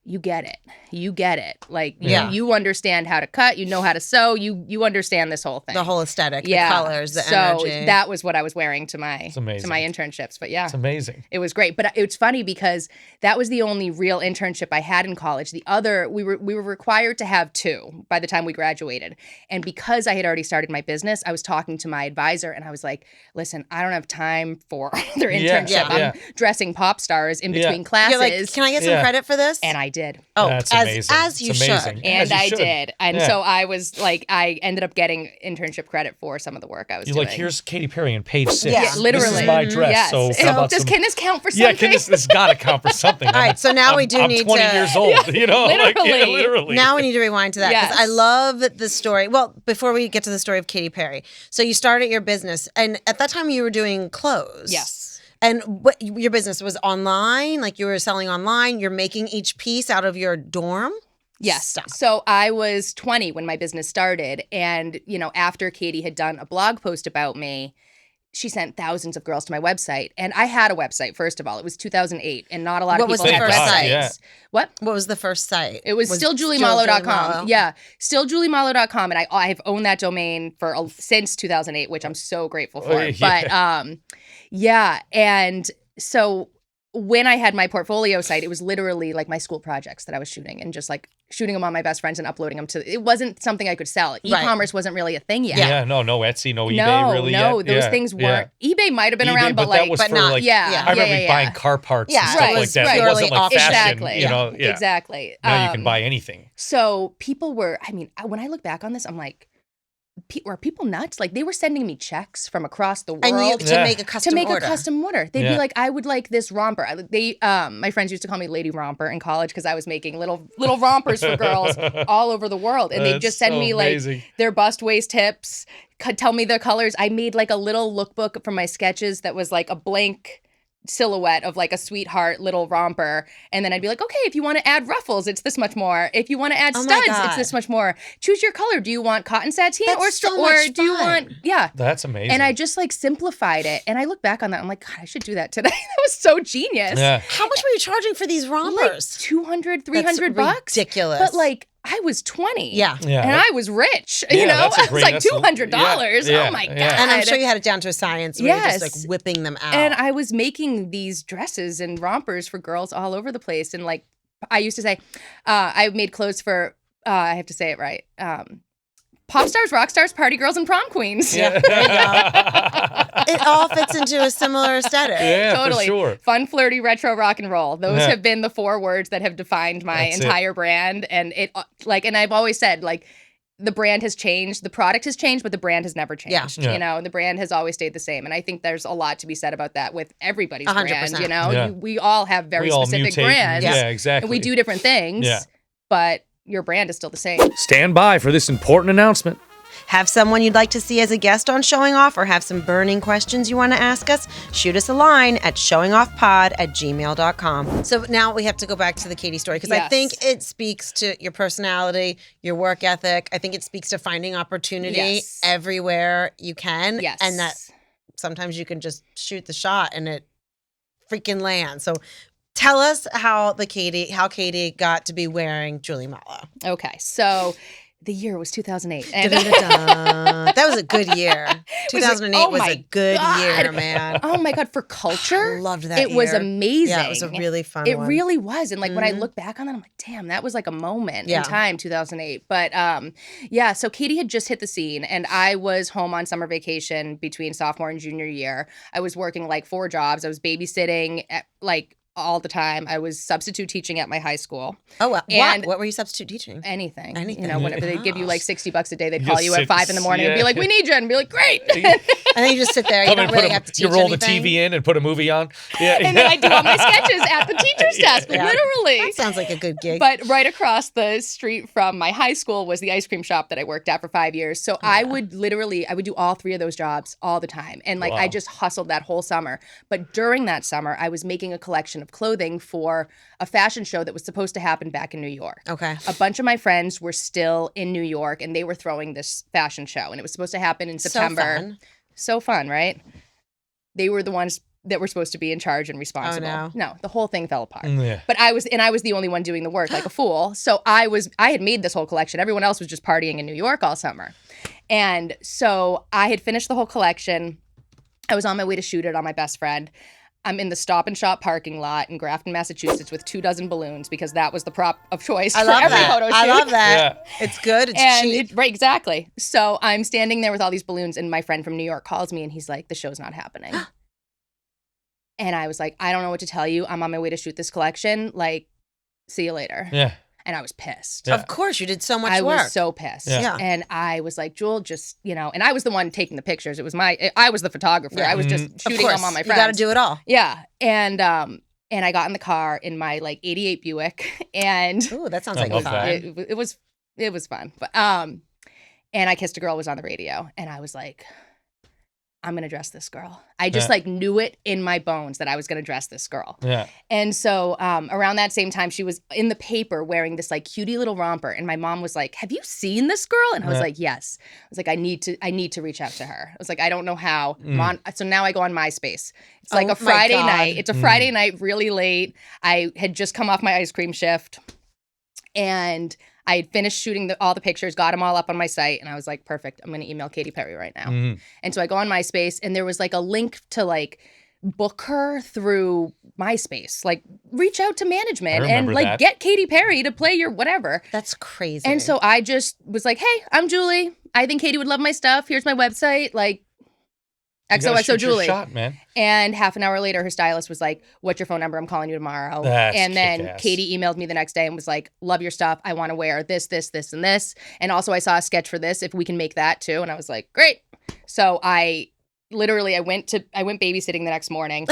you get it. You get it. Like, Yeah. you understand how to cut, you know how to sew, you understand this whole thing. The whole aesthetic, Yeah. the colors, the so energy. that was what I was wearing to my It's amazing. internships. But yeah. It's amazing. It was great, but it's funny because that was the only real internship I had in college. The other, we were required to have 2 by the time we graduated, and because I had already started my business, I was talking to my advisor, and I was like, "Listen, I don't have time for their Yeah, internship. yeah. I'm dressing pop stars in Yeah. between classes." You're like, can I get some Yeah. credit for this? And I did. Oh, That's as amazing. as you It's amazing. should. And As you I should. did. And Yeah. so I was like, I ended up getting internship credit for some of the work I was You're doing. like, here's Katy Perry on page 6. Yeah, Yeah, literally. This is my dress. Yes. So how about some? Can this count for something? Yeah, this got to count for something. All right, so now we do I'm need 20 to- years old. You know, literally. literally. Now we need to rewind to that because Yes. I love the story. Well, before we get to the story of Katy Perry, so you started your business, and at that time you were doing clothes. Yes. And what your business was online, like you were selling online. You're making each piece out of your dorm. Yes. Stop. So I was 20 when my business started. And, after Katy had done a blog post about me, she sent thousands of girls to my website. And I had a website, first of all. It was 2008, and not a lot What of was people the had first websites. site? Yeah. What? What was the first site? It was still Julie juliemollo.com. Mollo? Yeah, still juliemollo.com. And I've owned that domain since 2008, which I'm so grateful for. Yeah. But and so when I had my portfolio site, it was literally like my school projects that I was shooting and just like shooting them on my best friends and uploading them to. It wasn't something I could sell. E-commerce wasn't really a thing yet. Yeah, no Etsy, no eBay No, really no, yet. those Yeah, things yeah. weren't. eBay might have been eBay, around, but that was but for not- like, yeah, I remember yeah. buying car parts Yeah, and stuff right, like that. right. It wasn't like Purely fashion, Exactly. you know. Yeah. Exactly. Now you can buy anything. So people were. I mean, when I look back on this, I'm like, were people nuts? Like they were sending me checks from across the world. And you to Yeah. make a custom order. a custom order. They'd Yeah. be like, I would like this romper. My friends used to call me Lady Romper in college because I was making little rompers for girls all over the world. And they'd That's just send so me like amazing. their bust waist hips, tell me their colors. I made like a little lookbook from my sketches that was like a blank silhouette of like a sweetheart little romper, and then I'd be like, okay, if you want to add ruffles, it's this much more. If you want to add Oh my studs, God. it's this much more. Choose your color. Do you want cotton sateen That's or so or much do you fun. want That's amazing. And I just like simplified it, and I look back on that, I'm like, God, I should do that today. That was so genius. yeah. How much were you charging for these Like rompers? $200, $300 That's bucks. ridiculous. But like I was 20. Yeah. And I was rich. You know, that's I was like $200. Oh my God. And I'm sure you had it down to a science where you're just like whipping them out. And I was making these dresses and rompers for girls all over the place. And like, I used to say, I made clothes for, I have to say it right, pop stars, rock stars, party girls, and prom queens. Yeah, there you go. It all fits into a similar aesthetic. Yeah, totally. for sure. Fun, flirty, retro, rock and roll. Those have been the 4 words that have defined my entire brand. And it and I've always said, like, the brand has changed, the product has changed, but the brand has never changed. Yeah. You know, the brand has always stayed the same. And I think there's a lot to be said about that with everybody's 100%. brand. You know, Yeah. we all have very specific mutate. brands. Yeah, exactly. And we do different things. Yeah. But your brand is still the same. Stand by for this important announcement. Have someone you'd like to see as a guest on Showing Off, or have some burning questions you want to ask us? Shoot us a line at showingoffpod@gmail.com. So now we have to go back to the Katy story, because I think it speaks to your personality, your work ethic. I think it speaks to finding opportunity everywhere you can. Yes. And that sometimes you can just shoot the shot and it freaking lands. So tell us how Katy got to be wearing Julie Mollo. Okay, so the year was 2008. And That was a good year. 2008 was a good year, man. Oh my God, for culture. I loved that It was year. amazing. Yeah, it was a really fun It one. really was. And like when I look back on that, I'm like, damn, that was like a moment in time, 2008. But so Katy had just hit the scene and I was home on summer vacation between sophomore and junior year. I was working like 4 jobs. I was babysitting at like all the time. I was substitute teaching at my high school. Oh, well. And what were you substitute teaching? Anything. Anything. You know, whenever they'd give you like $60 a day, they'd You call just you at 5 in the morning and be like, we need you. And be like, great. And then you just sit there. You don't really have to teach You roll anything. the TV in and put a movie on. Yeah. And then I do all my sketches at the teacher's desk, literally. That sounds like a good gig. But right across the street from my high school was the ice cream shop that I worked at for 5 years. So I would do all 3 of those jobs all the time. And like I just hustled that whole summer. But during that summer, I was making a collection of clothing for a fashion show that was supposed to happen back in New York. Okay. A bunch of my friends were still in New York and they were throwing this fashion show. And it was supposed to happen in September. So fun, right? They were the ones that were supposed to be in charge and responsible. Oh, no, the whole thing fell apart. Yeah. But I was the only one doing the work like a fool. So I had made this whole collection. Everyone else was just partying in New York all summer. And so I had finished the whole collection. I was on my way to shoot it on my best friend. I'm in the Stop and Shop parking lot in Grafton, Massachusetts with 24 balloons because that was the prop of choice for every photo shoot. I love that. Yeah. It's good. It's cheap. Right, exactly. So I'm standing there with all these balloons and my friend from New York calls me and he's like, the show's not happening. And I was like, I don't know what to tell you. I'm on my way to shoot this collection. Like, see you later. Yeah. And I was pissed. Yeah. Of course, you did so much work. work. I was so pissed. Yeah. And I was like, Jewel, just, and I was the one taking the pictures. I was the photographer. Yeah. I was just shooting them on my friends. You got to do it all. Yeah. And I got in the car in my like 88 Buick and ooh, that sounds like fun. It was fun. But and I kissed a girl who was on the radio and I was like, I'm going to dress this girl. I just like knew it in my bones that I was going to dress this girl. Yeah. And so around that same time, she was in the paper wearing this like cutie little romper. And my mom was like, have you seen this girl? And I was like, yes. I was like, I need to reach out to her. I was like, I don't know how. So now I go on MySpace. It's like a Friday night. It's a Friday night, really late. I had just come off my ice cream shift and I had finished shooting all the pictures, got them all up on my site, and I was like, perfect, I'm going to email Katy Perry right now. Mm-hmm. And so I go on MySpace, and there was like a link to like book her through MySpace, like reach out to management and like get Katy Perry to play your whatever. That's crazy. And so I just was like, hey, I'm Julie. I think Katy would love my stuff. Here's my website. Like, XOXO Julie. Shot, man. And half an hour later, her stylist was like, what's your phone number? I'm calling you tomorrow. And then Katy emailed me the next day and was like, love your stuff. I want to wear this, this, this, and this. And also I saw a sketch for this, if we can make that too. And I was like, great. So I went babysitting the next morning.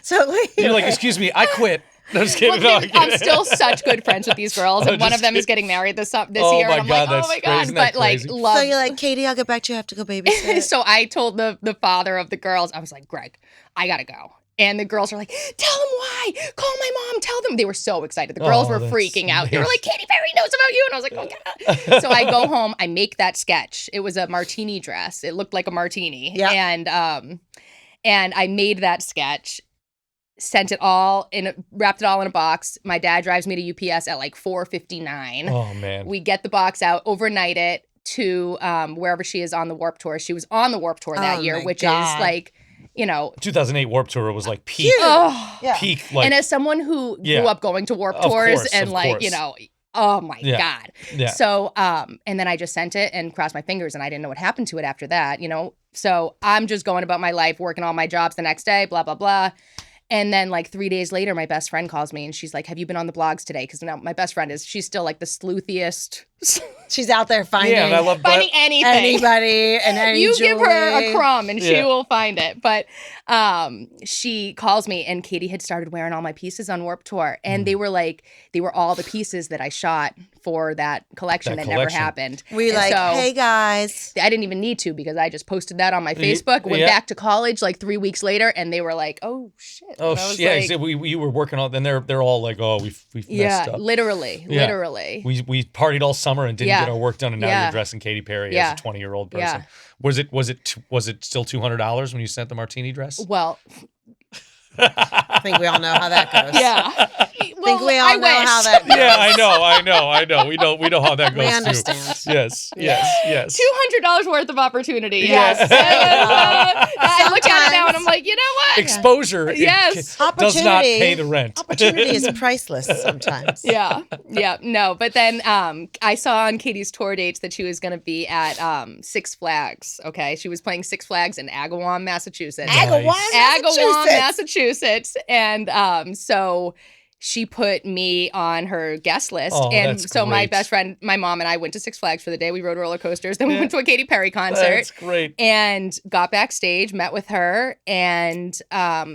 So you're like, excuse me, I quit. No, just kidding. Well, I'm still such good friends with these girls, and one of them is getting married this year. And I'm like, oh my God. But like, love. So you're like, Katy, I'll get back to you. I have to go babysit. So I told the father of the girls, I was like, Greg, I gotta go. And the girls were like, tell them why. Call my mom. Tell them. They were so excited. The girls were freaking out. They were like, Katy Perry knows about you. And I was like, oh God. So I go home. I make that sketch. It was a martini dress. It looked like a martini. Yeah. And I made that sketch. sent it all wrapped it all in a box. My dad drives me to UPS at like 4:59. Oh man. We get the box out, overnight it to wherever she is on the Warped Tour. She was on the Warped Tour that year, which is like, 2008 Warped Tour was like peak. Peak. Like, and as someone who grew up going to Warped Tours and like, oh my God. Yeah. So, and then I just sent it and crossed my fingers and I didn't know what happened to it after that, So I'm just going about my life, working all my jobs the next day, blah, blah, blah. And then like 3 days later, my best friend calls me and she's like, have you been on the blogs today? Because now my best friend she's still like the sleuthiest. She's out there finding anything. Anybody and any You Julie. give her a crumb and she will find it. But she calls me and Katy had started wearing all my pieces on Warped Tour. And they were all the pieces that I shot for that collection that never happened. We like, hey guys. I didn't even need to because I just posted that on my Facebook, went back to college like 3 weeks later and they were like, oh shit. Oh yeah, like, we were working on, and they're all like, oh, we've messed up. Literally. We partied all summer and didn't get our work done, and now you're dressing Katy Perry as a 20-year-old person. Was it still $200 when you sent the martini dress? Well, I think we all know how that goes. Yeah. I think we all know how that goes. Yeah, I know. We know how that goes. We understand. Too. Yes. $200 worth of opportunity. Yes. I look at it now and I'm like, you know what? Exposure. Yes. Does not pay the rent. Opportunity is priceless sometimes. Yeah. No, but then I saw on Katy's tour dates that she was going to be at Six Flags. Okay, she was playing Six Flags in Agawam, Massachusetts. Agawam, Massachusetts, and so she put me on her guest list. And so my best friend, my mom and I went to Six Flags for the day. We rode roller coasters. Then we went to a Katy Perry concert. That's great. And got backstage, met with her, and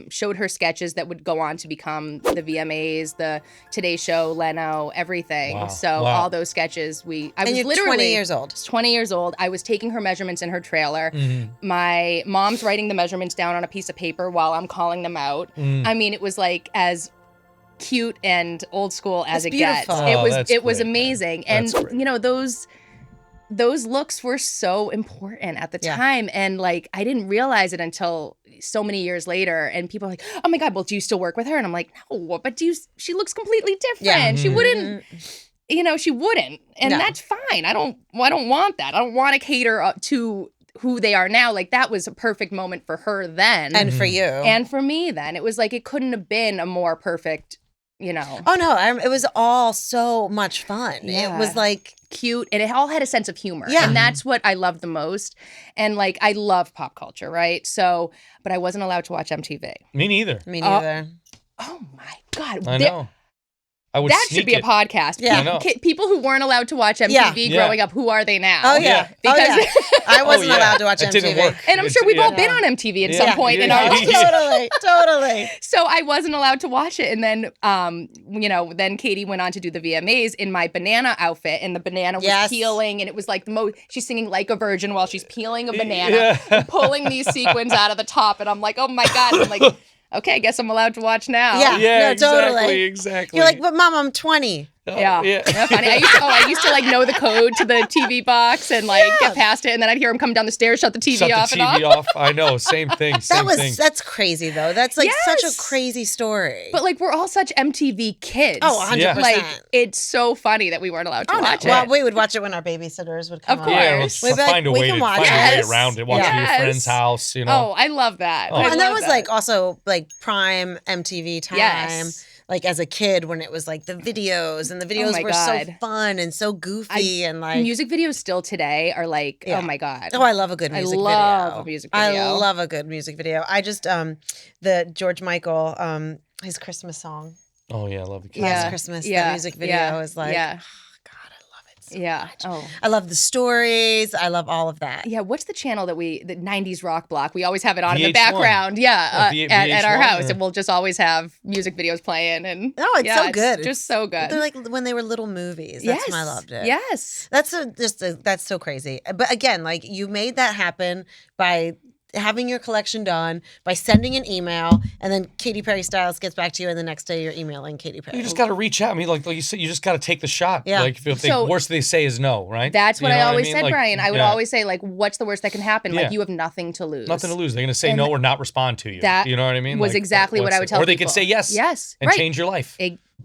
showed her sketches that would go on to become the VMAs, the Today Show, Leno, everything. Wow. So all those sketches, I was literally 20 years old. 20 years old. I was taking her measurements in her trailer. Mm-hmm. My mom's writing the measurements down on a piece of paper while I'm calling them out. I mean, it was like as cute and old school as it gets. It was amazing. And those looks were so important at the time. And like I didn't realize it until so many years later. And people are like, oh my God, well, do you still work with her? And I'm like, no, but she looks completely different. Yeah. She wouldn't, she wouldn't. And that's fine. I don't want that. I don't want to cater to who they are now. Like that was a perfect moment for her then. And for you. And for me then. It was like, it couldn't have been a more perfect, Oh no, it was all so much fun. Yeah. It was like cute and it all had a sense of humor. Yeah. And that's what I love the most. And like, I love pop culture, right? So, but I wasn't allowed to watch MTV. Me neither. Oh my God. I know. That should be a podcast. Yeah. People who weren't allowed to watch MTV growing up, who are they now? Oh, yeah. Because I wasn't allowed to watch MTV. It didn't work. And I'm sure we've all been on MTV at some point in our life. Totally. So I wasn't allowed to watch it. And then, then Katy went on to do the VMAs in my banana outfit. And the banana was peeling. And it was like she's singing Like a Virgin while she's peeling a banana, and pulling these sequins out of the top. And I'm like, oh my God. I'm like, okay, I guess I'm allowed to watch now. Yeah, exactly, exactly. You're like, but Mom, I'm 20. Yeah. Funny. I used to like know the code to the TV box and like get past it, and then I'd hear him come down the stairs, shut the TV off. I know, same thing. That's crazy though. That's like such a crazy story. But like we're all such MTV kids. Oh, 100%. Like it's so funny that we weren't allowed to watch it. Well, we would watch it when our babysitters would come. Of course, we'll find a way around it. Watch it at your friend's house. Oh, I love that. And that was like also like prime MTV time. Yes. Like as a kid when it was like the videos and the videos were so fun and so goofy and like music videos still today are like, oh my God. Oh, I love a good music video. I love a music video. I love a good music video. I just the George Michael his Christmas song. Oh yeah, I love it. Last Christmas. The music video is like so much. Oh. I love the stories. I love all of that. Yeah. What's the channel that the 90s rock block? We always have it on in the background. Yeah. At our house. And we'll just always have music videos playing. And it's so good. It's just so good. They're like when they were little movies. That's when I loved it. Yes. That's so crazy. But again, like you made that happen by having your collection done by sending an email, and then Katy Perry Styles gets back to you, and the next day you're emailing Katy Perry. You just got to reach out. I mean, like you said, you just got to take the shot. Yeah. Like if the worst they say is no, right? That's what I always said, Like, Brian. I would always say, like, what's the worst that can happen? Yeah. Like, you have nothing to lose. Nothing to lose. They're going to say no or not respond to you. That you know what I mean? was exactly what I would tell Or they people. could say yes. Yes. And change your life.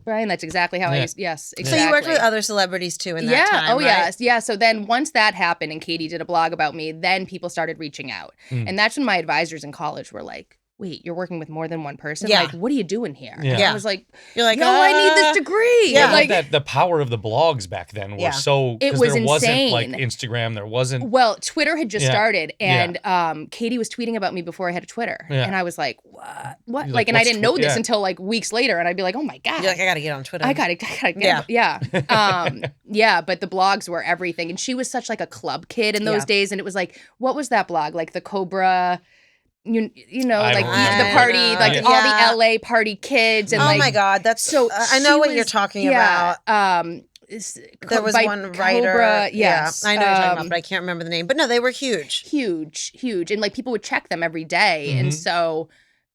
Brian, that's exactly how I used. Yes, exactly. So you worked with other celebrities too in that time, right? Yes. Yeah. So then once that happened and Katy did a blog about me, then people started reaching out. And that's when my advisors in college were like, wait, you're working with more than one person? Yeah. Like, what are you doing here? Yeah. And I was like, you're like, no, I need this degree. Yeah. Like, that the power of the blogs back then were so, it because was there wasn't insane. like Instagram, there wasn't. Well, Twitter had just started, and Katy was tweeting about me before I had a Twitter. Yeah. And I was like, what? What? You're Like, and I what's didn't know this yeah. until like weeks later, and I'd be like, oh my God. You're like, I got to get on Twitter. I gotta get yeah. But the blogs were everything. And she was such like a club kid in those days. And it was like, what was that blog? Like the Cobra, you know, like the party, like all the LA party kids. And oh like, my God. That's so, I know what you're talking about. There was one writer. Cobra, yes. Yeah, I know you're talking about, but I can't remember the name. But no, they were huge. Huge. And like people would check them every day. And so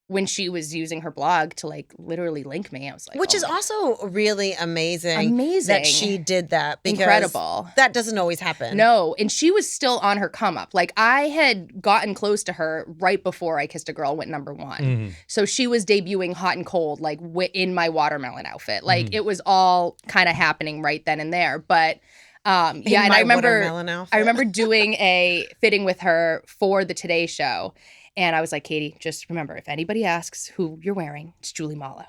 when she was using her blog to like literally link me, I was like, which is also really amazing that she did that, because incredible. That doesn't always happen. No, and she was still on her come up. Like I had gotten close to her right before I Kissed a Girl went #1. So she was debuting Hot and Cold like in my watermelon outfit. Like it was all kind of happening right then and there. But and I remember doing a fitting with her for the Today Show. And I was like, Katy, just remember, if anybody asks who you're wearing, it's Julie Mollo.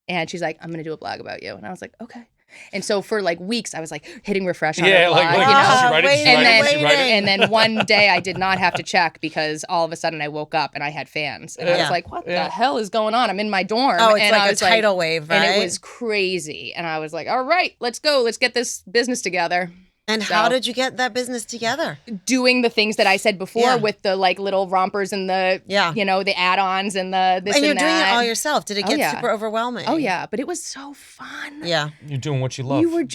And she's like, I'm going to do a blog about you. And I was like, okay. And so for like weeks, I was like hitting refresh on her blog. And then one day I did not have to check because all of a sudden I woke up and I had fans. And I was like, what the hell is going on? I'm in my dorm. Oh, it's and like I a was tidal wave, right? And it was crazy. And I was like, all right, let's go. Let's get this business together. And how did you get that business together? Doing the things that I said before with the like little rompers and the, you know, the add-ons and the this and that. And you're doing it all yourself. Did it get super overwhelming? Oh, yeah. But it was so fun. Yeah. You're doing what you love. You were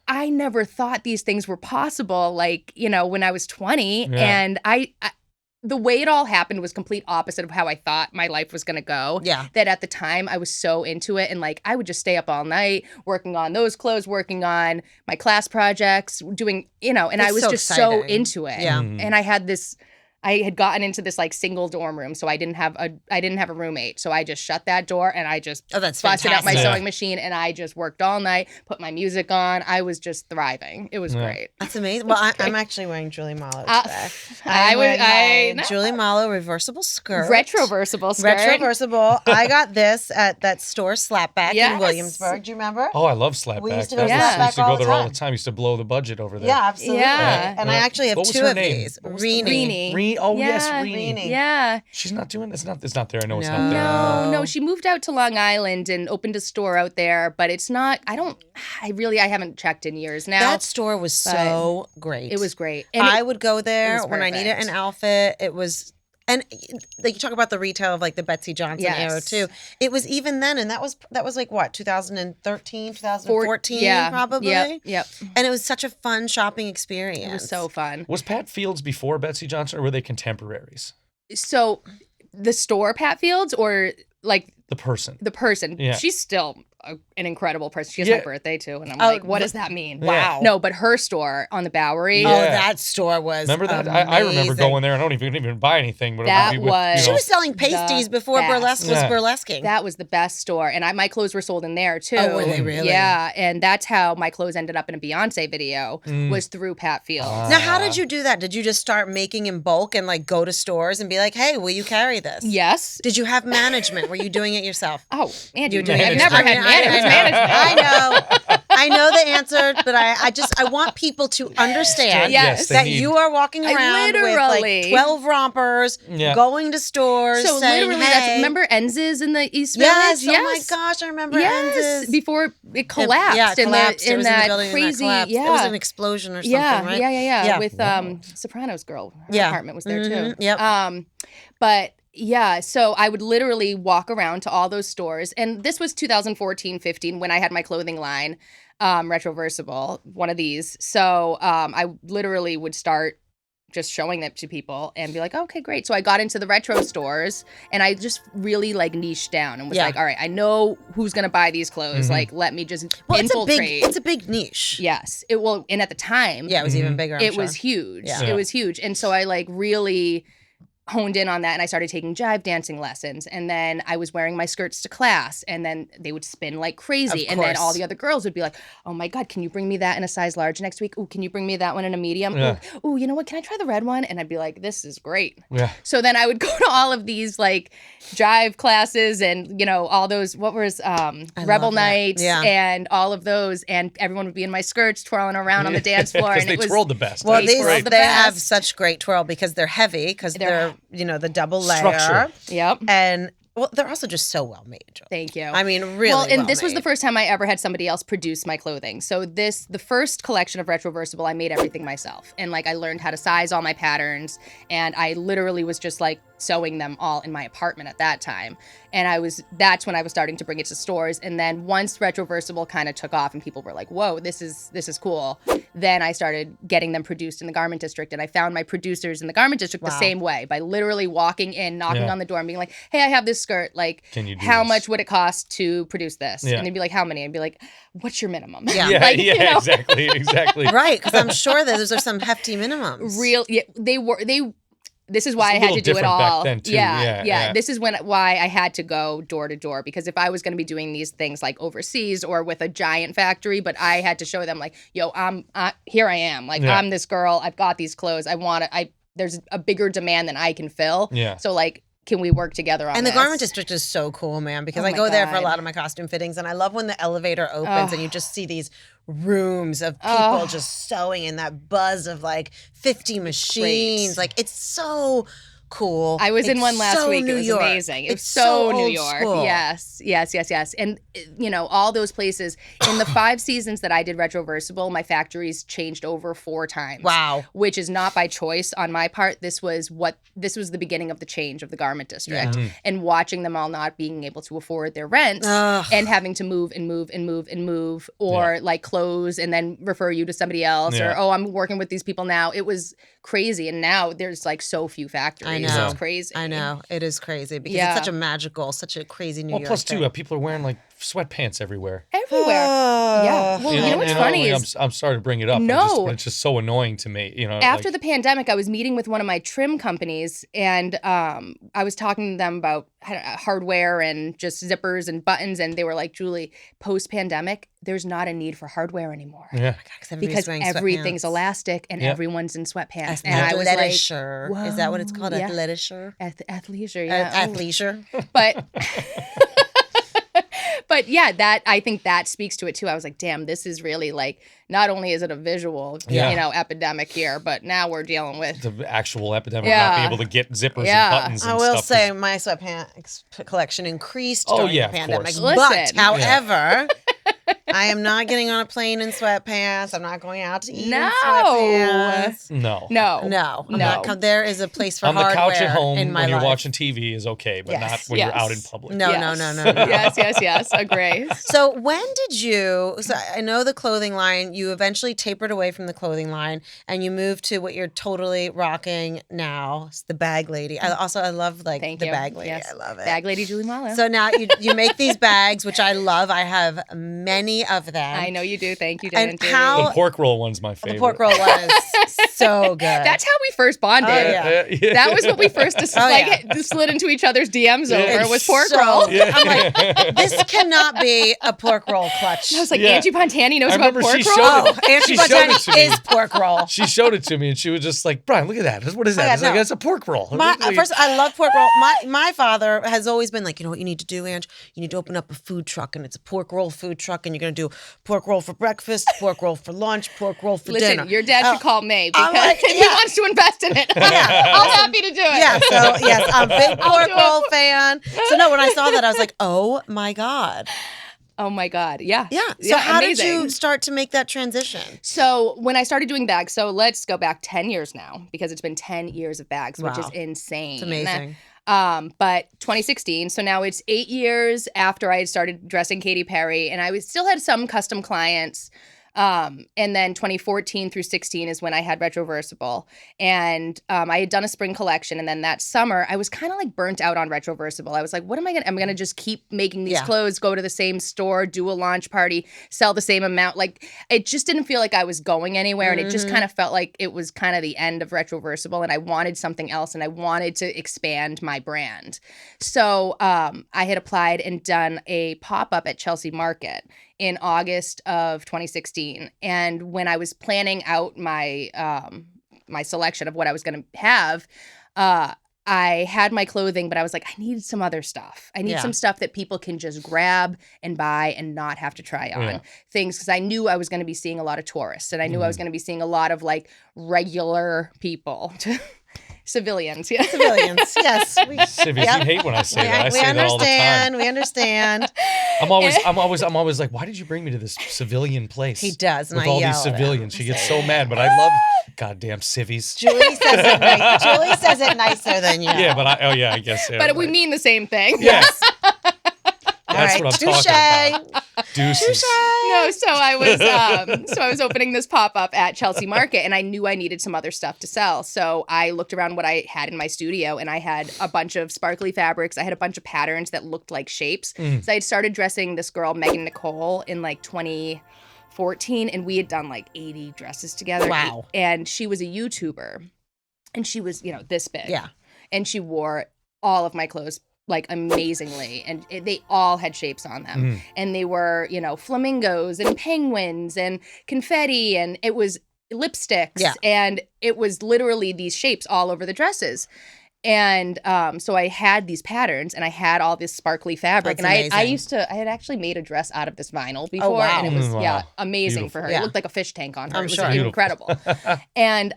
I never thought these things were possible, like, you know, when I was 20. Yeah. And I the way it all happened was complete opposite of how I thought my life was going to go. Yeah. That at the time I was so into it. And like, I would just stay up all night working on those clothes, working on my class projects, doing, you know, and I was just so into it. Yeah. And I had gotten into this like single dorm room, so I didn't have a roommate. So I just shut that door and I just busted out my sewing machine and I just worked all night, put my music on. I was just thriving. It was great. That's amazing. Well, I'm actually wearing Julie Mollo today. Julie Mollo reversible skirt. Retroversible skirt. Retroversible. I got this at that store Slapback in Williamsburg. Do you remember? Oh, I love Slapback. We used to go to Slapback used to go there all the time. Used to blow the budget over there. Yeah, absolutely. Yeah. And I actually have two of these. Reenie. Oh, yes, Reenie. Yeah. She's not doing this. It's not there. I know it's not there. No. She moved out to Long Island and opened a store out there, but it's not, I haven't checked in years now. That store was so great. It was great. And I would go there when I needed an outfit. It was, and like you talk about the retail of like the Betsy Johnson era too. It was even then, and that was like what, 2013, 2014 probably. Yep. And it was such a fun shopping experience. It was so fun. Was Pat Fields before Betsy Johnson, or were they contemporaries? So the store Pat Fields, or like the person? The person. Yeah. She's still an incredible person. She has my birthday too, and I'm like, what does that mean? Wow. No, but her store on the Bowery. Oh, that store was remember that? I remember going there and I didn't even buy anything. But she was selling pasties before burlesque was burlesquing. That was the best store, and my clothes were sold in there too. Oh, were they really? Yeah, and that's how my clothes ended up in a Beyonce video was through Pat Fields. Now, how did you do that? Did you just start making in bulk and like go to stores and be like, hey, will you carry this? Yes. Did you have management? Were you doing it yourself? Oh, Angie, I've never had management. I know the answer, but I want people to understand that you are walking around with like 12 rompers, going to stores, so saying, literally, remember Enz's in the East Village? Yes. Oh my gosh, I remember Enz's. Before it collapsed. It collapsed. In it was that in the building crazy, that collapsed. It was an explosion or something, right? Yeah. With Sopranos girl. Her apartment was there too. Yep. But yeah, so I would literally walk around to all those stores. And this was 2014, 15 when I had my clothing line, Retroversible, one of these. So I literally would start just showing them to people and be like, okay, great. So I got into the retro stores and I just really like niched down and was like, all right, I know who's going to buy these clothes. Like, let me just infiltrate. It's a big niche. Yes. And at the time, it was even bigger. It was huge. Yeah. It was huge. And so I like really honed in on that and I started taking jive dancing lessons and then I was wearing my skirts to class and then they would spin like crazy and then all the other girls would be like, oh my God, can you bring me that in a size large next week? Ooh, can you bring me that one in a medium? Ooh, you know what, can I try the red one? And I'd be like, this is great. So then I would go to all of these like jive classes and all those, what was Rebel Nights and all of those and everyone would be in my skirts twirling around on the dance floor and they twirled the best. Well, they have such great twirl because they're heavy because they're the double layer. Structure. Yep. And well, they're also just so well made. Thank you. I mean, really well and this was the first time I ever had somebody else produce my clothing. So the first collection of Retroversible, I made everything myself. And like I learned how to size all my patterns. And I literally was just like sewing them all in my apartment at that time. And that's when I was starting to bring it to stores. And then once Retroversible kind of took off and people were like, whoa, this is cool. Then I started getting them produced in the garment district. And I found my producers in the garment district the same way by literally walking in, knocking on the door and being like, hey, I have this skirt. Like, how much would it cost to produce this? And they'd be like, how many? I'd be like, what's your minimum? Exactly. Right. Because I'm sure that those are some hefty minimums. This is why I had to do it all. Back then too. This is why I had to go door to door because if I was going to be doing these things like overseas or with a giant factory, but I had to show them like, yo, here I am. Like I'm this girl. I've got these clothes. There's a bigger demand than I can fill. Yeah. So like, can we work together on this? And the garment district is so cool, man, because I go there for a lot of my costume fittings, and I love when the elevator opens and you just see these rooms of people just sewing in that buzz of like 50 machines. Great. Like, it's so cool. I was in one last week. New it was York. Amazing. It was It's so New old York. school. Yes. And, all those places. In the 5 seasons that I did Retroversible, my factories changed over 4 times. Wow. Which is not by choice on my part. This was the beginning of the change of the garment district. Yeah. And watching them all not being able to afford their rent and having to move or like close and then refer you to somebody else or, I'm working with these people now. It was crazy. And now there's like so few factories. I know. It's crazy. I know. It is crazy because it's such a crazy New York plus thing. too, people are wearing like sweatpants everywhere. Yeah. Well, you know what's funny is I'm sorry to bring it up. No, it's just so annoying to me. After the pandemic, I was meeting with one of my trim companies, and I was talking to them about hardware and just zippers and buttons, and they were like, "Julie, post-pandemic, there's not a need for hardware anymore. Yeah, because everything's elastic and everyone's in sweatpants." And I was like, "Whoa. Is that what it's called? Athleisure? Athleisure, yeah. Athleisure, but." But yeah, I think that speaks to it too. I was like, damn, this is really like, not only is it a visual, epidemic here, but now we're dealing with the actual epidemic of not being able to get zippers and buttons and stuff. I will say my sweatpants collection increased during the pandemic. But, however, I am not getting on a plane in sweatpants. I'm not going out to eat in sweatpants. No. There is a place for on the hardware couch at home in my when you're life. watching TV is okay, but not when you're out in public. No. Yes. Agree. So when did you? So I know the clothing line. You eventually tapered away from the clothing line, and you moved to what you're totally rocking now. It's the bag lady. I love the bag lady. Yes. I love it. Bag lady Julie Mollo. So now you make these bags, which I love. I have many of them. I know you do. Thank you, Dan. The pork roll one's my favorite. The pork roll one is so good. That's how we first bonded. That was what we first slid into each other's DMs over was pork roll. I'm like, this cannot be a pork roll clutch. I was like, Angie Pontani knows about pork roll. Angie Pontani is pork roll. She showed it to me, and she was just like, Brian, look at that. What is that? It's like, it's a pork roll. First, I love pork roll. My father has always been like, you know what you need to do, Ange? You need to open up a food truck, and it's a pork roll food truck, and you're going to do pork roll for breakfast, pork roll for lunch, pork roll for dinner. Listen, your dad should call me because he wants to invest in it. I'm happy to do it. Yeah, so yes, I'm a big pork roll fan. So no, when I saw that, I was like, oh my God. Oh my God. Yeah. Yeah. So how did you start to make that transition? So when I started doing bags, so let's go back 10 years now because it's been 10 years of bags, which is insane. It's amazing. But 2016, so now it's 8 years after I had started dressing Katy Perry, and I still had some custom clients. And then 2014 through 16 is when I had Retroversible. And I had done a spring collection. And then that summer, I was kind of like burnt out on Retroversible. I was like, what am I going to, I'm going to just keep making these clothes, go to the same store, do a launch party, sell the same amount. Like, it just didn't feel like I was going anywhere. And it just kind of felt like it was kind of the end of Retroversible. And I wanted something else. And I wanted to expand my brand. So I had applied and done a pop-up at Chelsea Market in August of 2016. And when I was planning out my my selection of what I was going to have, I had my clothing, but I was like, I need some other stuff. I need some stuff that people can just grab and buy and not have to try on things. Because I knew I was going to be seeing a lot of tourists, and I knew I was going to be seeing a lot of like regular people. Civilians, Civilians, yes. Civvies, you hate when I say that. I say that all the time. We understand. I'm always like, why did you bring me to this civilian place? He does, and with I all yell these at him. civilians. She gets so mad, but I love goddamn civvies. Julie says it nicer than you. Yeah, but I guess. Yeah, but we mean the same thing. Yes. That's what I'm talking about. Deuces. No, so I was opening this pop-up at Chelsea Market, and I knew I needed some other stuff to sell. So I looked around what I had in my studio, and I had a bunch of sparkly fabrics. I had a bunch of patterns that looked like shapes. So I had started dressing this girl, Megan Nicole, in like 2014, and we had done like 80 dresses together. Wow. And she was a YouTuber, and she was, this big. Yeah. And she wore all of my clothes like amazingly, and they all had shapes on them, and they were flamingos and penguins and confetti, and it was lipsticks, and it was literally these shapes all over the dresses. And so I had these patterns, and I had all this sparkly fabric. That's and amazing. I had actually made a dress out of this vinyl before, wow. and it was amazing Beautiful. for her. Yeah. It looked like a fish tank on her. I'm It was sure. incredible. And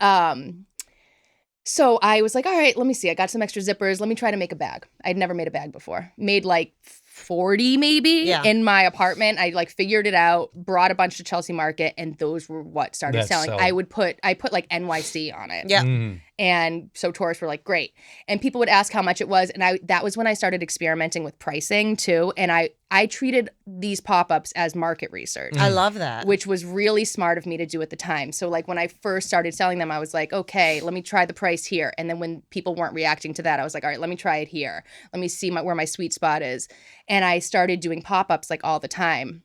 so I was like, all right, let me see. I got some extra zippers. Let me try to make a bag. I'd never made a bag before. Made like 40 maybe in my apartment. I like figured it out, brought a bunch to Chelsea Market, and those were what started selling. I put like NYC on it. Yeah. And so tourists were like, great. And people would ask how much it was. And that was when I started experimenting with pricing too. And I treated these pop-ups as market research. I love that. Which was really smart of me to do at the time. So like when I first started selling them, I was like, okay, let me try the price here. And then when people weren't reacting to that, I was like, all right, let me try it here. Let me see where my sweet spot is. And I started doing pop-ups like all the time.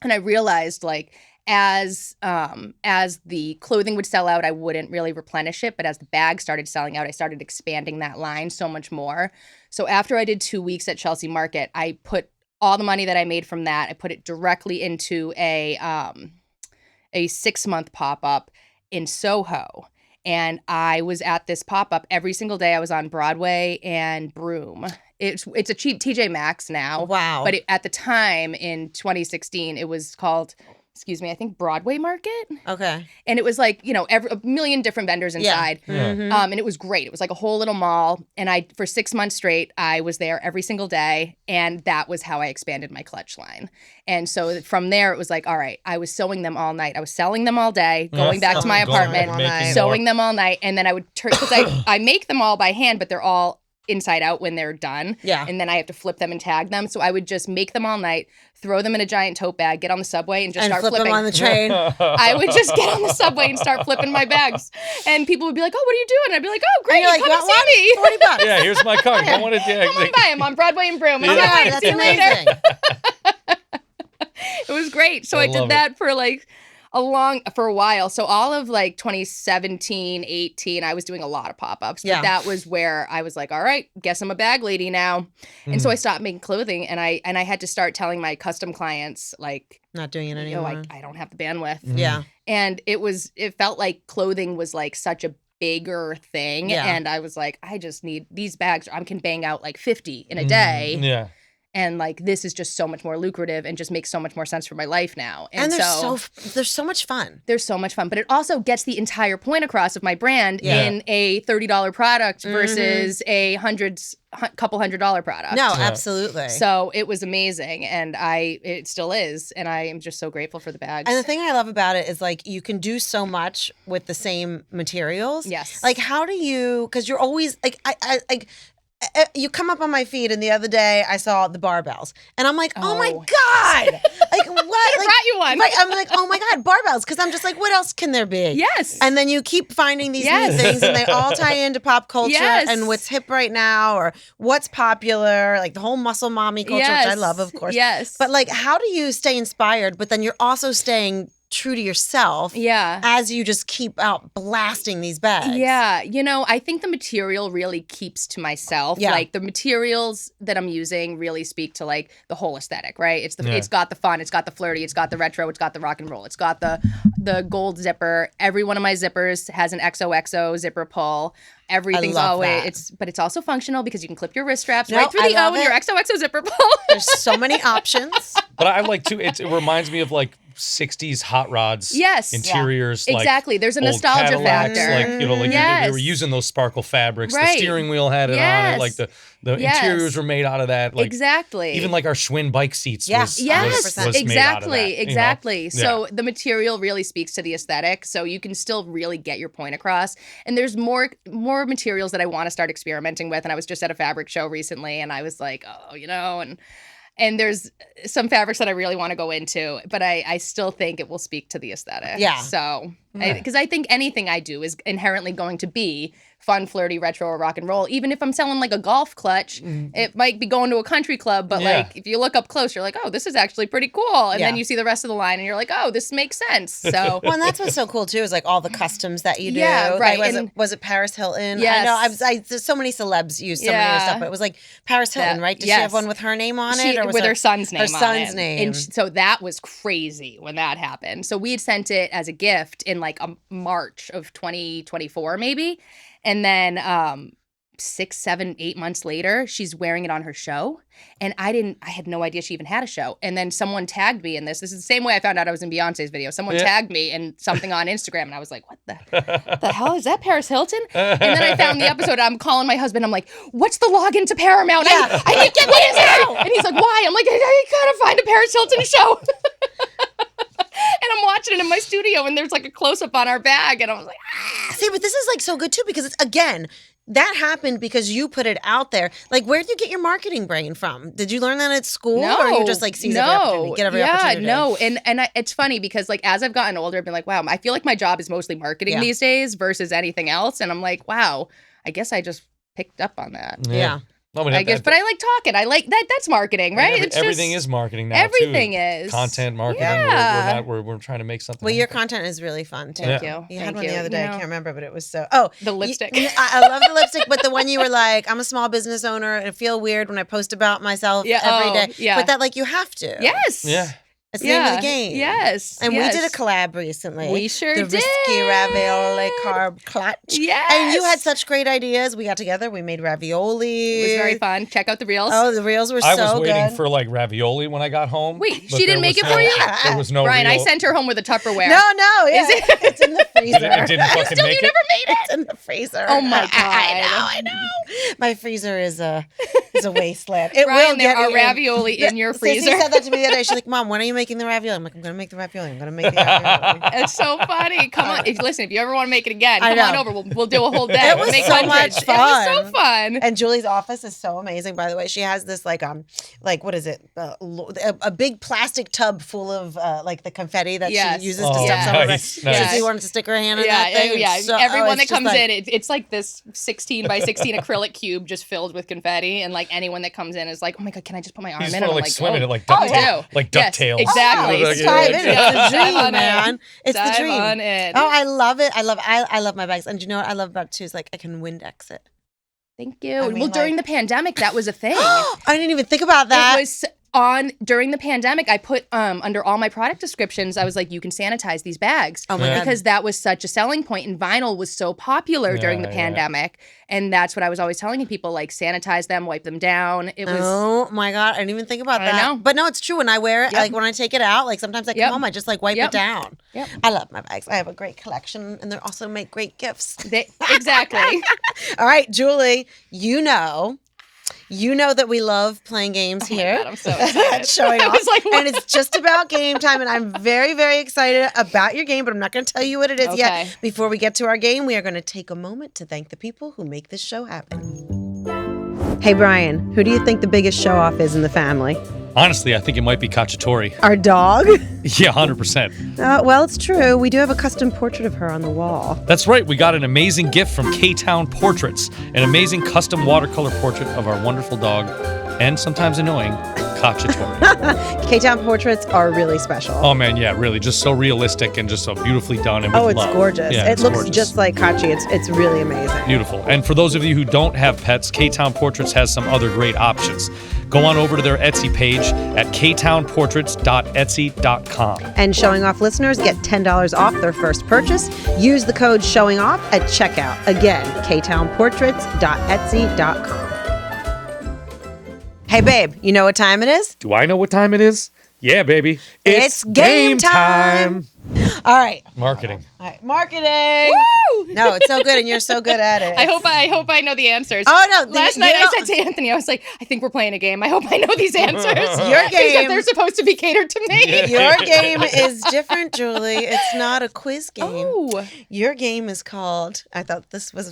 And I realized like, as the clothing would sell out, I wouldn't really replenish it. But as the bag started selling out, I started expanding that line so much more. So after I did 2 weeks at Chelsea Market, I put all the money that I made from that, I put it directly into a 6-month pop-up in Soho. And I was at this pop-up every single day. I was on Broadway and Broome. It's a cheap TJ Maxx now. Wow. But at the time in 2016, it was called, I think Broadway Market. Okay. And it was like, a million different vendors inside. Yeah. And it was great. It was like a whole little mall. And for 6 months straight, I was there every single day. And that was how I expanded my clutch line. And so from there, it was like, all right, I was sewing them all night. I was selling them all day, going back to my apartment, sewing them all night. And then I would turn, because I make them all by hand, but they're all inside out when they're done. Yeah. And then I have to flip them and tag them. So I would just make them all night, throw them in a giant tote bag, get on the subway and just start flip flipping. them on the train. I would just get on the subway and start flipping my bags. And people would be like, oh, what are you doing? I'd be like, oh, great, And you're come like, and see me. $40. Yeah, here's my card. I wanted to. Come on by. I'm on Broadway and Broome. Oh my God, that's See you later. amazing. It was great. So I I love did that for like for a while. So all of like 2017, 18, I was doing a lot of pop-ups. But that was where I was like, all right, guess I'm a bag lady now. And so I stopped making clothing, and I had to start telling my custom clients like, not doing it anymore. I don't have the bandwidth. Yeah. And it felt like clothing was like such a bigger thing. Yeah. And I was like, I just need these bags. I can bang out like 50 in a day. Yeah. And like, this is just so much more lucrative and just makes so much more sense for my life now. And they're so much fun. They're so much fun, but it also gets the entire point across of my brand in a $30 product versus a couple $100 product. No, absolutely. So it was amazing, and it still is, and I am just so grateful for the bags. And the thing I love about it is like you can do so much with the same materials. Yes. Like how do you? Because you're always like you come up on my feed, and the other day I saw the barbells, and I'm like, oh my God, like what? I brought you one. Right, I'm like, oh my God, barbells, because I'm just like, what else can there be? Yes. And then you keep finding these new things, and they all tie into pop culture and what's hip right now, or what's popular, like the whole muscle mommy culture, which I love, of course. Yes. But like, how do you stay inspired, but then you're also staying true to yourself as you just keep out blasting these bags? Yeah. You know, I think the material really keeps to myself. Yeah. Like the materials that I'm using really speak to like the whole aesthetic, right? It's got the fun, it's got the flirty, it's got the retro, it's got the rock and roll, it's got the gold zipper. Every one of my zippers has an XOXO zipper pull. Everything's always but it's also functional because you can clip your wrist straps right through the O in your XOXO zipper pull. There's so many options. But I like too. It reminds me of like 60s hot rods. Yes. Interiors. Like exactly. There's a nostalgia Cadillacs, factor. Like, you know, like we were using those sparkle fabrics. Right. The steering wheel had it on it. Like the interiors were made out of that. Like exactly. Even like our Schwinn bike seats was exactly. made out of that, Exactly. You know? So the material really speaks to the aesthetic. So you can still really get your point across. And there's more materials that I want to start experimenting with. And I was just at a fabric show recently, and I was like, oh, you know, and there's some fabrics that I really want to go into, but I still think it will speak to the aesthetic. Yeah. So, because I think anything I do is inherently going to be fun, flirty, retro, or rock and roll. Even if I'm selling like a golf clutch, it might be going to a country club, but like if you look up close, you're like, oh, this is actually pretty cool. And then you see the rest of the line, and you're like, oh, this makes sense. So, well, and that's what's so cool too is like all the customs that you do. Yeah, right. Like, was it Paris Hilton? Yes. I know. There's so many celebs use so many of stuff, but it was like Paris Hilton, right? Did she have one with her name on it, or was with her son's name? Her son's name. And so that was crazy when that happened. So we had sent it as a gift in like a March of 2024, maybe. And then 6, 7, 8 months later, she's wearing it on her show. And I had no idea she even had a show. And then someone tagged me in this. This is the same way I found out I was in Beyonce's video. Someone tagged me in something on Instagram. And I was like, what the hell? Is that Paris Hilton? And then I found the episode. I'm calling my husband. I'm like, what's the login to Paramount? I can't get it. And he's like, why? I'm like, I gotta find a Paris Hilton show. And I'm watching it in my studio, and there's like a close-up on our bag, and I was like, ah. See, but this is like so good too, because it's, again, that happened because you put it out there. Like, where did you get your marketing brain from? Did you learn that at school, or you just like seize every opportunity, get every opportunity? No. And it's funny because like as I've gotten older, I've been like, wow, I feel like my job is mostly marketing these days versus anything else, and I'm like, wow, I guess I just picked up on that. Yeah. I guess, but I like talking. I like that. That's marketing, right? Everything is marketing now. Everything too. is Content marketing. Yeah. We're trying to make something. Well, your content is really fun too. Thank you. You had one the other day. I can't remember, but it was so. Oh, the lipstick. I love the lipstick, but the one you were like, I'm a small business owner, and I feel weird when I post about myself every day. Yeah. But that like you have to. Yes. Yeah. It's the name of the game. Yes. And we did a collab recently. We sure did. The Risky Ravioli Carb Clutch. Yes. And you had such great ideas. We got together. We made ravioli. It was very fun. Check out the reels. Oh, the reels were so good. I was waiting for like ravioli when I got home. Wait, she didn't make it for you? There was no Brian, real... I sent her home with a Tupperware. No. Yeah. It's in the freezer. It didn't fucking make you it? never made it? It's in the freezer. Oh my God. I know. My freezer is a wasteland. It Brian, will there get are ravioli in your freezer. Sissy said that to me the other day. She's like, Mom, when are you making the ravioli? I'm like, I'm going to make the ravioli. I'm going to make the ravioli. It's so funny. Come on. If you ever want to make it again, come on over. We'll do a whole day. It was make so hundreds. much fun. It was so fun. And Julie's office is so amazing, by the way. She has this like what is it? A big plastic tub full of like the confetti that she uses to stuff someone. Nice. She wanted to stick her hand in that thing. Yeah. So, everyone that comes in, it's like this 16 by 16 acrylic cube just filled with confetti, and like anyone that comes in is like, oh my God, can I just put my arm in? I'm like swimming it like Yes, DuckTales. exactly. It's the dream, man. It's the Dive dream. on in. Oh, I love it. I love my bags. And you know what I love about it too is like I can Windex it. Thank you. Well, during the pandemic, that was a thing. I didn't even think about that. It was during the pandemic, I put under all my product descriptions, I was like, you can sanitize these bags. Oh my God. Because that was such a selling point, and vinyl was so popular during the pandemic. And that's what I was always telling people, like sanitize them, wipe them down. It was Oh my God. I didn't even think about that. I know. But no, it's true. When I wear it, like when I take it out, like sometimes I come home, I just like wipe it down. Yep. I love my bags. I have a great collection, and they also make great gifts. Exactly. All right, Julie, you know that we love playing games here. Oh my God, I'm so excited. Showing off. I was like, what? And it's just about game time, and I'm very, very excited about your game, but I'm not going to tell you what it is yet. Before we get to our game, we are going to take a moment to thank the people who make this show happen. Hey, Brian, who do you think the biggest show-off is in the family? Honestly, I think it might be Cacciatore. Our dog? Yeah, 100%. Well, it's true. We do have a custom portrait of her on the wall. That's right. We got an amazing gift from K-Town Portraits, an amazing custom watercolor portrait of our wonderful dog, and sometimes annoying, Cacciatore. K-Town portraits are really special. Oh man, yeah, really, just so realistic and just so beautifully done. And with it's love. gorgeous. Yeah, it looks gorgeous. just like Kachi. It's really amazing. Beautiful. And for those of you who don't have pets, K-Town Portraits has some other great options. Go on over to their Etsy page at ktownportraits.etsy.com. And Showing Off listeners get $10 off their first purchase. Use the code Showing Off at checkout. Again, ktownportraits.etsy.com. Hey, babe, you know what time it is? Do I know what time it is? Yeah, baby. It's game time. All right. Marketing. All right. Marketing. Woo! No, it's so good, and you're so good at it. I hope I know the answers. Oh, no. Last night I said to Anthony, I was like, I think we're playing a game. I hope I know these answers. Your game. They're supposed to be catered to me. Your game is different, Julie. It's not a quiz game. Oh. Your game is called, we thought this was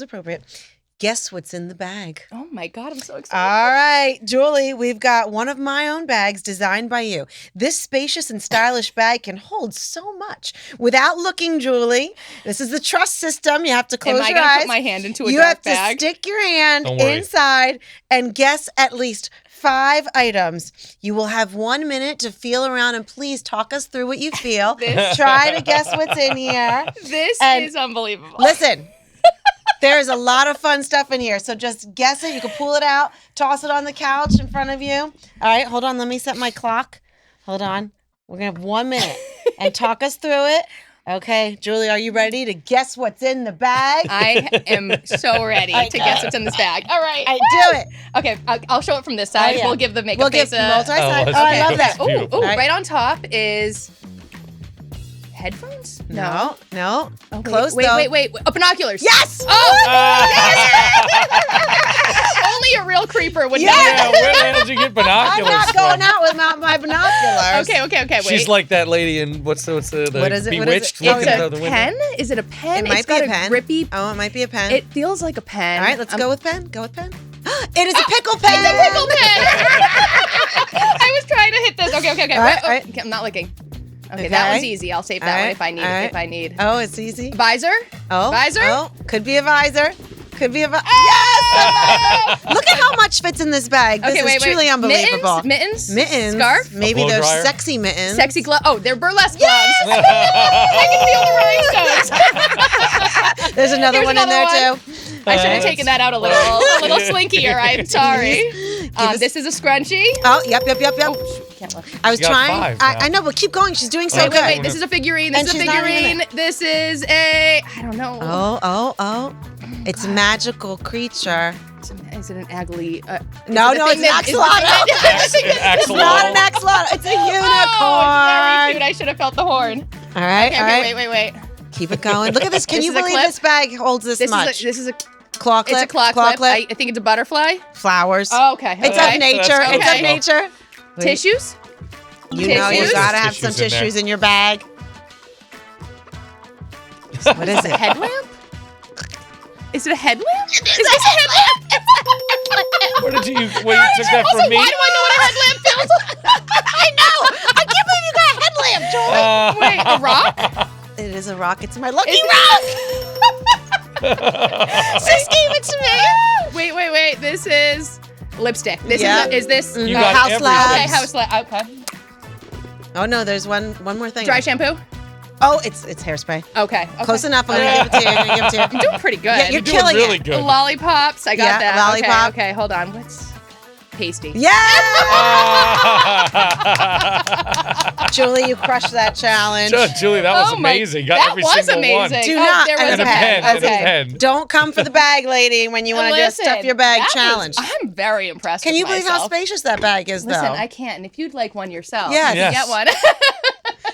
appropriate. Guess what's in the bag. Oh my God, I'm so excited. All right, Julie, we've got one of my own bags designed by you. This spacious and stylish bag can hold so much. Without looking, Julie, this is the trust system. You have to close your eyes. Am I going to put my hand into a you dark have bag? to stick your hand Don't worry. inside and guess at least 5 items. You will have 1 minute to feel around, and please talk us through what you feel. Try to guess what's in here. This And is unbelievable. Listen. There's a lot of fun stuff in here, so just guess it. You can pull it out, toss it on the couch in front of you. All right, hold on. Let me set my clock. Hold on. We're going to have 1 minute and talk us through it. Okay, Julie, are you ready to guess what's in the bag? I am so ready to guess what's in this bag. All right. All right, do it. Okay, I'll show it from this side. Oh, yeah. We'll give the makeup We'll give face a... multi-side. that's Oh, I beautiful. love that. That's beautiful. Ooh, Right. right on top is... headphones? No. Oh, Close, wait, though. wait. Oh, binoculars. Yes! Oh! Only a real creeper would know. Yeah, where the hell did you get I'm binoculars not from? going out without my binoculars. Okay, wait. She's like that lady in what's the What is it? What is it? Bewitched Oh, looking It's out a the window. pen? Is it a pen? It might It's be got a pen. grippy... Oh, it might be a pen. It feels like a pen. All right, let's go with pen. Go with pen. It is a pickle pen. It's a pickle pen. I was trying to hit this. Okay. All right, all right. Okay, I'm not looking. Okay, Okay. that one's easy. I'll save that All one right, if I need all it. right. If I need. Oh, it's easy. Visor? Oh, Visor? Oh, could be a visor. Could be a visor. Yes! Look at how much fits in this bag. This is truly unbelievable. Mittens? Mittens. Scarf? Maybe A blow they're dryer? sexy mittens. Sexy glove. Oh, they're burlesque gloves. I can feel the rhinestones. There's another Here's one in another there one. too. I should have taken that out a little slinkier. I'm sorry. This is a scrunchie. Oh, yep. Oh, shoot, can't look. I was She got trying. 5 now. I know, but keep going. She's doing so Wait, good. wait. This is a figurine. This And is a she's not even figurine. This is a... I don't know. Oh. It's a magical creature. Is it an ugly... No, it's an axolotl. It's not an axolotl. It's a unicorn. Oh, it's very cute. I should have felt the horn. All right, Okay, all right. wait. Keep it going. Look at this. Can This you is a believe clip. this bag holds this much? This is a Claw clip. It's a claw clip. I think it's a butterfly. Flowers. Oh, okay. It's okay. of nature. That's It's okay. of nature. Wait. Tissues. You know you Tissues? gotta have some Tissues in there. tissues in your bag. What is it? Headlamp. Is it a headlamp? Is this a headlamp? Where did you took that Also, from me? why do I know what a headlamp feels like? I know. I can't believe you got a headlamp, Julie. Wait, a rock? It is a rock. It's my lucky Is it- rock. Sis gave it to me. Wait. This is lipstick. This Yeah. is this You No, got house everything. labs. okay, house okay. Oh no, there's one more thing. Dry shampoo? Oh, it's hairspray. Okay. Close enough. I'm gonna give it to you. I'm gonna give it to you. I'm doing pretty good. Yeah, you're You're doing killing really it. good. Lollipops. I got Yeah, that. lollipop. Okay, hold on. What's pasty? Yeah! Julie, you crushed that challenge. Julie, that was Oh my- amazing. Got that every was single amazing. one. Do Oh, not. there was And a pen. Okay. And a pen. Don't come for the bag, lady, when you want to do a stuff your bag that challenge. I'm very impressed. Can with you believe how myself. spacious that bag is, though? Listen, I can't. And if you'd like one yourself, Yes. you can Yes. get one.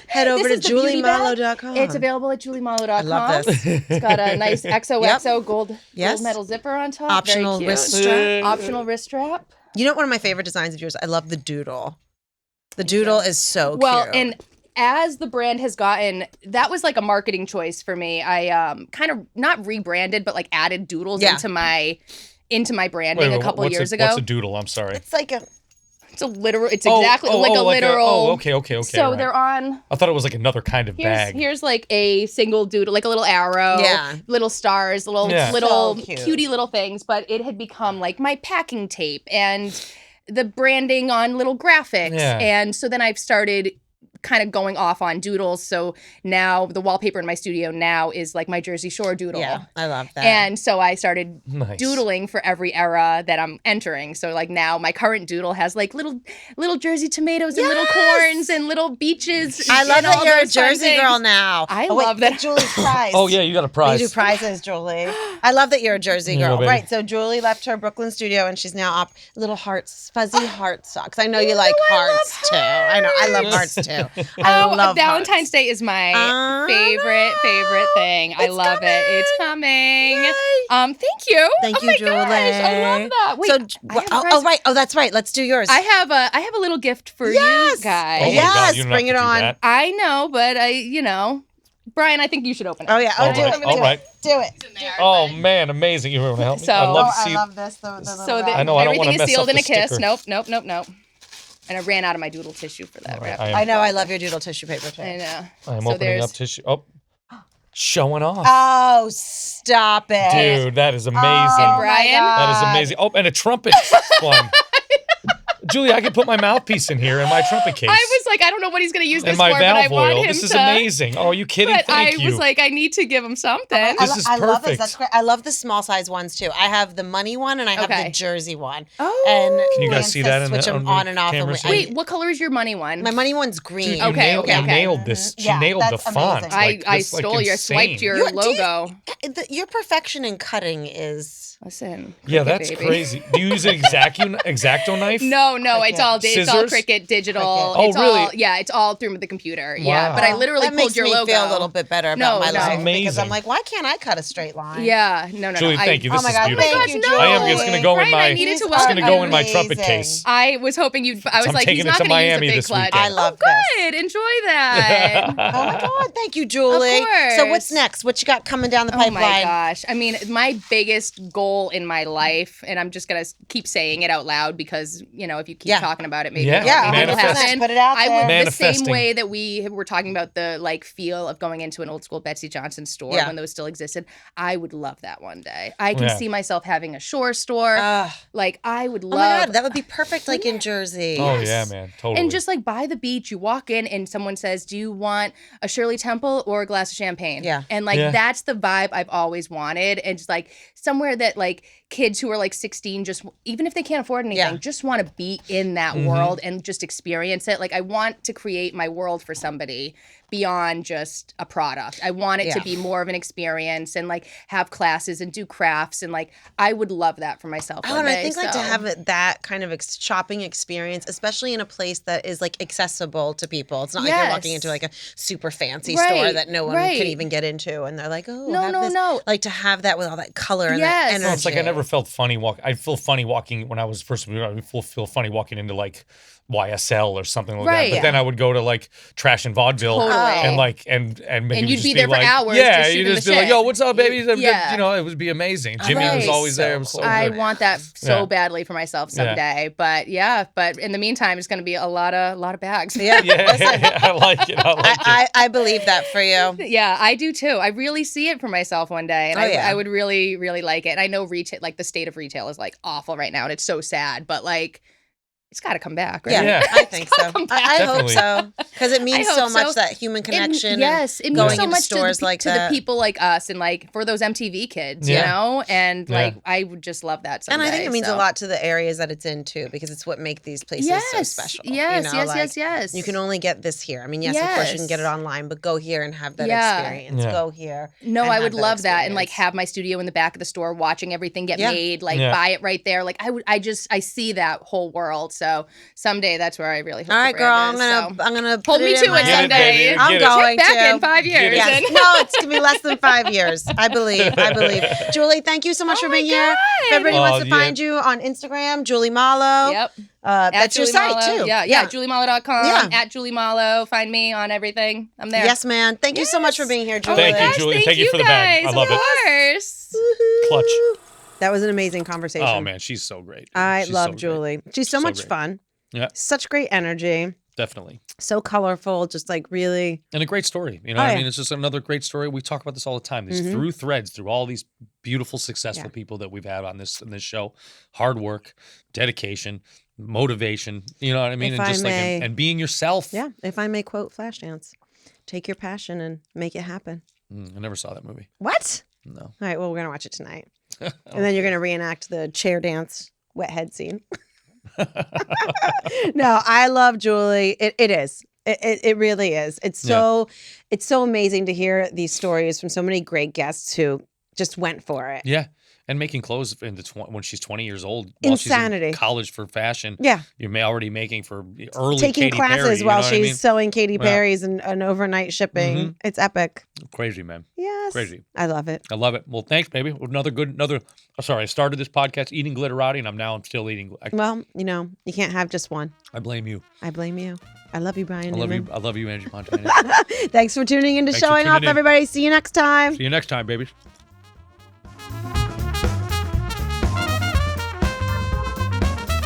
Head over This to is the beauty bag. juliemollo.com. It's available at juliemollo.com. I love this. It's got a nice XOXO gold Yes. metal zipper on top. Optional Very cute. wrist strap. Optional wrist strap. You know, one of my favorite designs of yours? I love the doodle. The doodle is so Well, cute. and as the brand has gotten, that was like a marketing choice for me. I kind of not rebranded, but like added doodles Yeah. into my branding a couple years ago. What's a doodle? I'm sorry. It's like a. It's a literal. It's exactly like a literal. Okay. So right. they're on. I thought it was like another kind of bag. Here's like a single doodle, like a little arrow, little stars, little So cutie little things. But it had become like my packing tape and the branding on little graphics. Yeah. And so then I've started kind of going off on doodles. So now the wallpaper in my studio now is like my Jersey Shore doodle. Yeah, I love that. And so I started doodling for every era that I'm entering. So like now my current doodle has like little Jersey tomatoes and little corns and little beaches. I love that you're a Jersey girl now. I love that. Julie's prize. Oh yeah, you got a prize. You do prizes, Julie. I love that you're a Jersey girl. baby. Right. So Julie left her Brooklyn studio and she's now up little hearts, fuzzy heart socks. I know you like hearts too. I know. I love hearts too. I love Valentine's hearts. Day is my favorite thing. I love it. It's coming. Thank you. Thank you, my Julie. Gosh, I love that. Wait, right. Oh, that's right. Let's do yours. I have a little gift for you guys. Oh my God, you don't bring have it to do on. that. I know, but Brian, I think you should open it. Oh yeah. All do right, it. all right. Do it. Oh man, amazing! You want to help me? So- I love to I see. love this. The So I know, I don't wanna everything is mess sealed up in the a kiss. sticker. Nope. And I ran out of my doodle tissue for that wrap. I know. I love your doodle tissue paper too. I know. I'm So opening there's- up tissue. Oh, showing off, Oh, stop it. dude. That is amazing. Oh, Brian? my God. That is amazing. Oh, and a trumpet one. Julie, I could put my mouthpiece in here in my trumpet case. I was like, I don't know what he's going to use this and my for, but I valve want oil. him This is to. amazing. Oh, are you kidding? But Thank I you. was like, I need to give him something. This is I love this. perfect. That's great. I love the small size ones too. I have the money one and I have Okay. the Jersey one. Oh. And Can you guys Lance see says that in switch the- them on on the and off? camera And so- Wait, what color is your money one? my money one's green. Dude, you Okay, nailed, okay, you okay. nailed this. She Yeah, nailed the that's font. amazing. Like, I that's, like, stole your, insane. swiped your You- do you- logo. Your perfection in cutting is. Listen. Yeah, Cricut, that's baby. crazy. Do you use an exacto knife? No, it's all Scissors? Cricut digital. Cricut. Oh, It's really? all, yeah, it's all through the computer. Yeah, Wow. but I literally That pulled makes your me logo. feel a little bit better about No, my no. life because Amazing. I'm like, why can't I cut a straight line? Yeah, no. Julie, thank you. Oh This my is God, beautiful. thank you, No. I am. It's Julie. gonna go in Brian, I my. needed to It's welcome gonna go in my Amazing. trumpet case. I was hoping you'd. I was I'm like, taking he's it not to going to use Miami the big this clutch. weekend. I love Good. Enjoy that. Oh my God, thank you, Julie. So course. what's next? What you got coming down the Oh pipeline? my gosh. I mean, my biggest goal in my life, and I'm just going to keep saying it out loud because, if you keep talking about it, maybe Yeah. it'll Yeah, Manifest. happen. Put it out I there. would, the Manifesting. same way that we were talking about the feel of going into an old school Betsy Johnson store Yeah. when those still existed. I would love that one day. I can Yeah. see myself having a shore store. I would Oh love. my God, that would be perfect, like in Jersey. Oh yeah, man, totally. And just like by the beach, you walk in and someone says, "Do you want a Shirley Temple or a glass of champagne?" Yeah. And like Yeah. that's the vibe I've always wanted. And just like somewhere that like kids who are like 16, just even if they can't afford anything, Yeah. just want to be in that world and just experience it. Like I want to create my world for somebody beyond just a product. I want it to Yeah. be more of an experience and like have classes and do crafts and like I would love that for myself. Oh, one and I day, think like to so. have that kind of shopping experience, especially in a place that is like accessible to people. It's not like you're walking Yes. into like a super fancy Right, store that no one right. can even get into, and they're like, "Oh, No, have no, this." no. Like to have that with all that color and Yes. that No, energy. No, it's like I never felt funny I feel funny walking when I was first. I would feel funny walking into like YSL or something like Right. that. But then I would go to like Trash and Vaudeville Totally. and like and maybe And you'd just be there for like, hours Yeah, just you shooting just the be like, shit. "Yo, what's up, baby?" Yeah. You know, it would be amazing. Jimmy was Right. always there. It was so I good. want that so Yeah. badly for myself someday. But in the meantime, it's going to be a lot of bags. Yeah, Yeah, I like it. I like it. I believe that for you. Yeah, I do too. I really see it for myself one day, and Oh, yeah. I would really, really like it. And I know retail, like the state of retail, is like awful right now, and it's so sad. But like, it's got to come back, right? Yeah, Yeah. I think so. I hope Definitely. so because it means I so hope much so. that human connection. Yes, it and means going so into much stores to the, like to that. the people like us, and like for those MTV kids, Yeah. you know, and Yeah. like I would just love that. And Someday, I think it means so. a lot to the areas that it's in too, because it's what make these places so special. Yes, you know, yes. You can only get this here. I mean, yes, of course you can get it online, but go here and have that Yeah. experience. Yeah. Go here. No, and I have would love that, and like experience. have my studio in the back of the store, watching everything get Yeah. made, like Yeah. buy it right there. Like I see that whole world. So someday that's where I really hope All the right, girl. I'm brand is, so. I'm gonna Hold put me it to in my it Get it, someday. baby. I'm Get it. going Check back to. in 5 years. Yes. and- No, it's gonna be less than 5 years. I believe. Julie, thank you so much Oh for my being here. If God. everybody wants to yeah. find you on Instagram, Julie Mollo. Yep. That's your Julie site Mollo. too. Yeah, JulieMollo.com. Yeah. At Julie Mollo. Find me on everything. I'm there. Yes, man. Thank you so much for being here, Julie. Thank you, Gosh, Julie. Thank Thank you for the bag. guys. I love of it. course. Clutch. That was an amazing conversation. Oh man, she's so great. I love Julie. She's so much great. fun. Yeah. Such great energy. Definitely. So colorful, just like really. And a great story. You know what I mean? It's just another great story. We talk about this all the time. These through threads, through all these beautiful, successful people that we've had on this show. Hard work, dedication, motivation. You know what I mean? If And I just may, and being yourself. Yeah. If I may quote Flashdance, take your passion and make it happen. I never saw that movie. What? No. All right. Well, we're going to watch it tonight. And then you're going to reenact the chair dance wet head scene. No, I love Julie. It is. It really is. It's so amazing to hear these stories from so many great guests who just went for it. Yeah. And making clothes when she's 20 years old. While Insanity. She's in college for fashion. Yeah. You're already making for early taking Katy classes Perry, while she's sewing Katy Perry's and overnight shipping. Mm-hmm. It's epic. Crazy, man. Yes. Crazy. I love it. I love it. Well, thanks, baby. I started this podcast eating glitterati, and I'm still eating. Well, you can't have just one. I blame you. I blame you. I love you, Brian Newman. I love you, Angie Pontani. Thanks for tuning in to Showing Off, everybody. See you next time. See you next time, babies.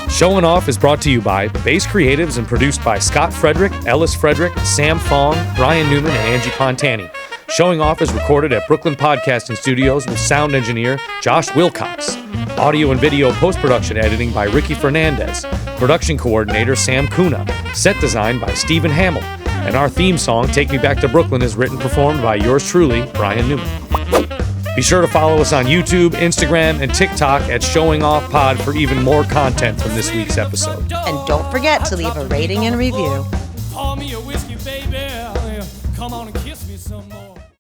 Showing Off is brought to you by Base Creatives and produced by Scott Frederick, Ellis Frederick, Sam Fong, Brian Newman, and Angie Pontani. Showing Off is recorded at Brooklyn Podcasting Studios with sound engineer Josh Wilcox. Audio and video post-production editing by Ricky Fernandez. Production coordinator Sam Kuna. Set design by Stephen Hamill. And our theme song, Take Me Back to Brooklyn, is written and performed by yours truly, Brian Newman. Be sure to follow us on YouTube, Instagram, and TikTok at Showing Off Pod for even more content from this week's episode. And don't forget to leave a rating and review. Pour me a whiskey, baby. Come on and kiss me some more.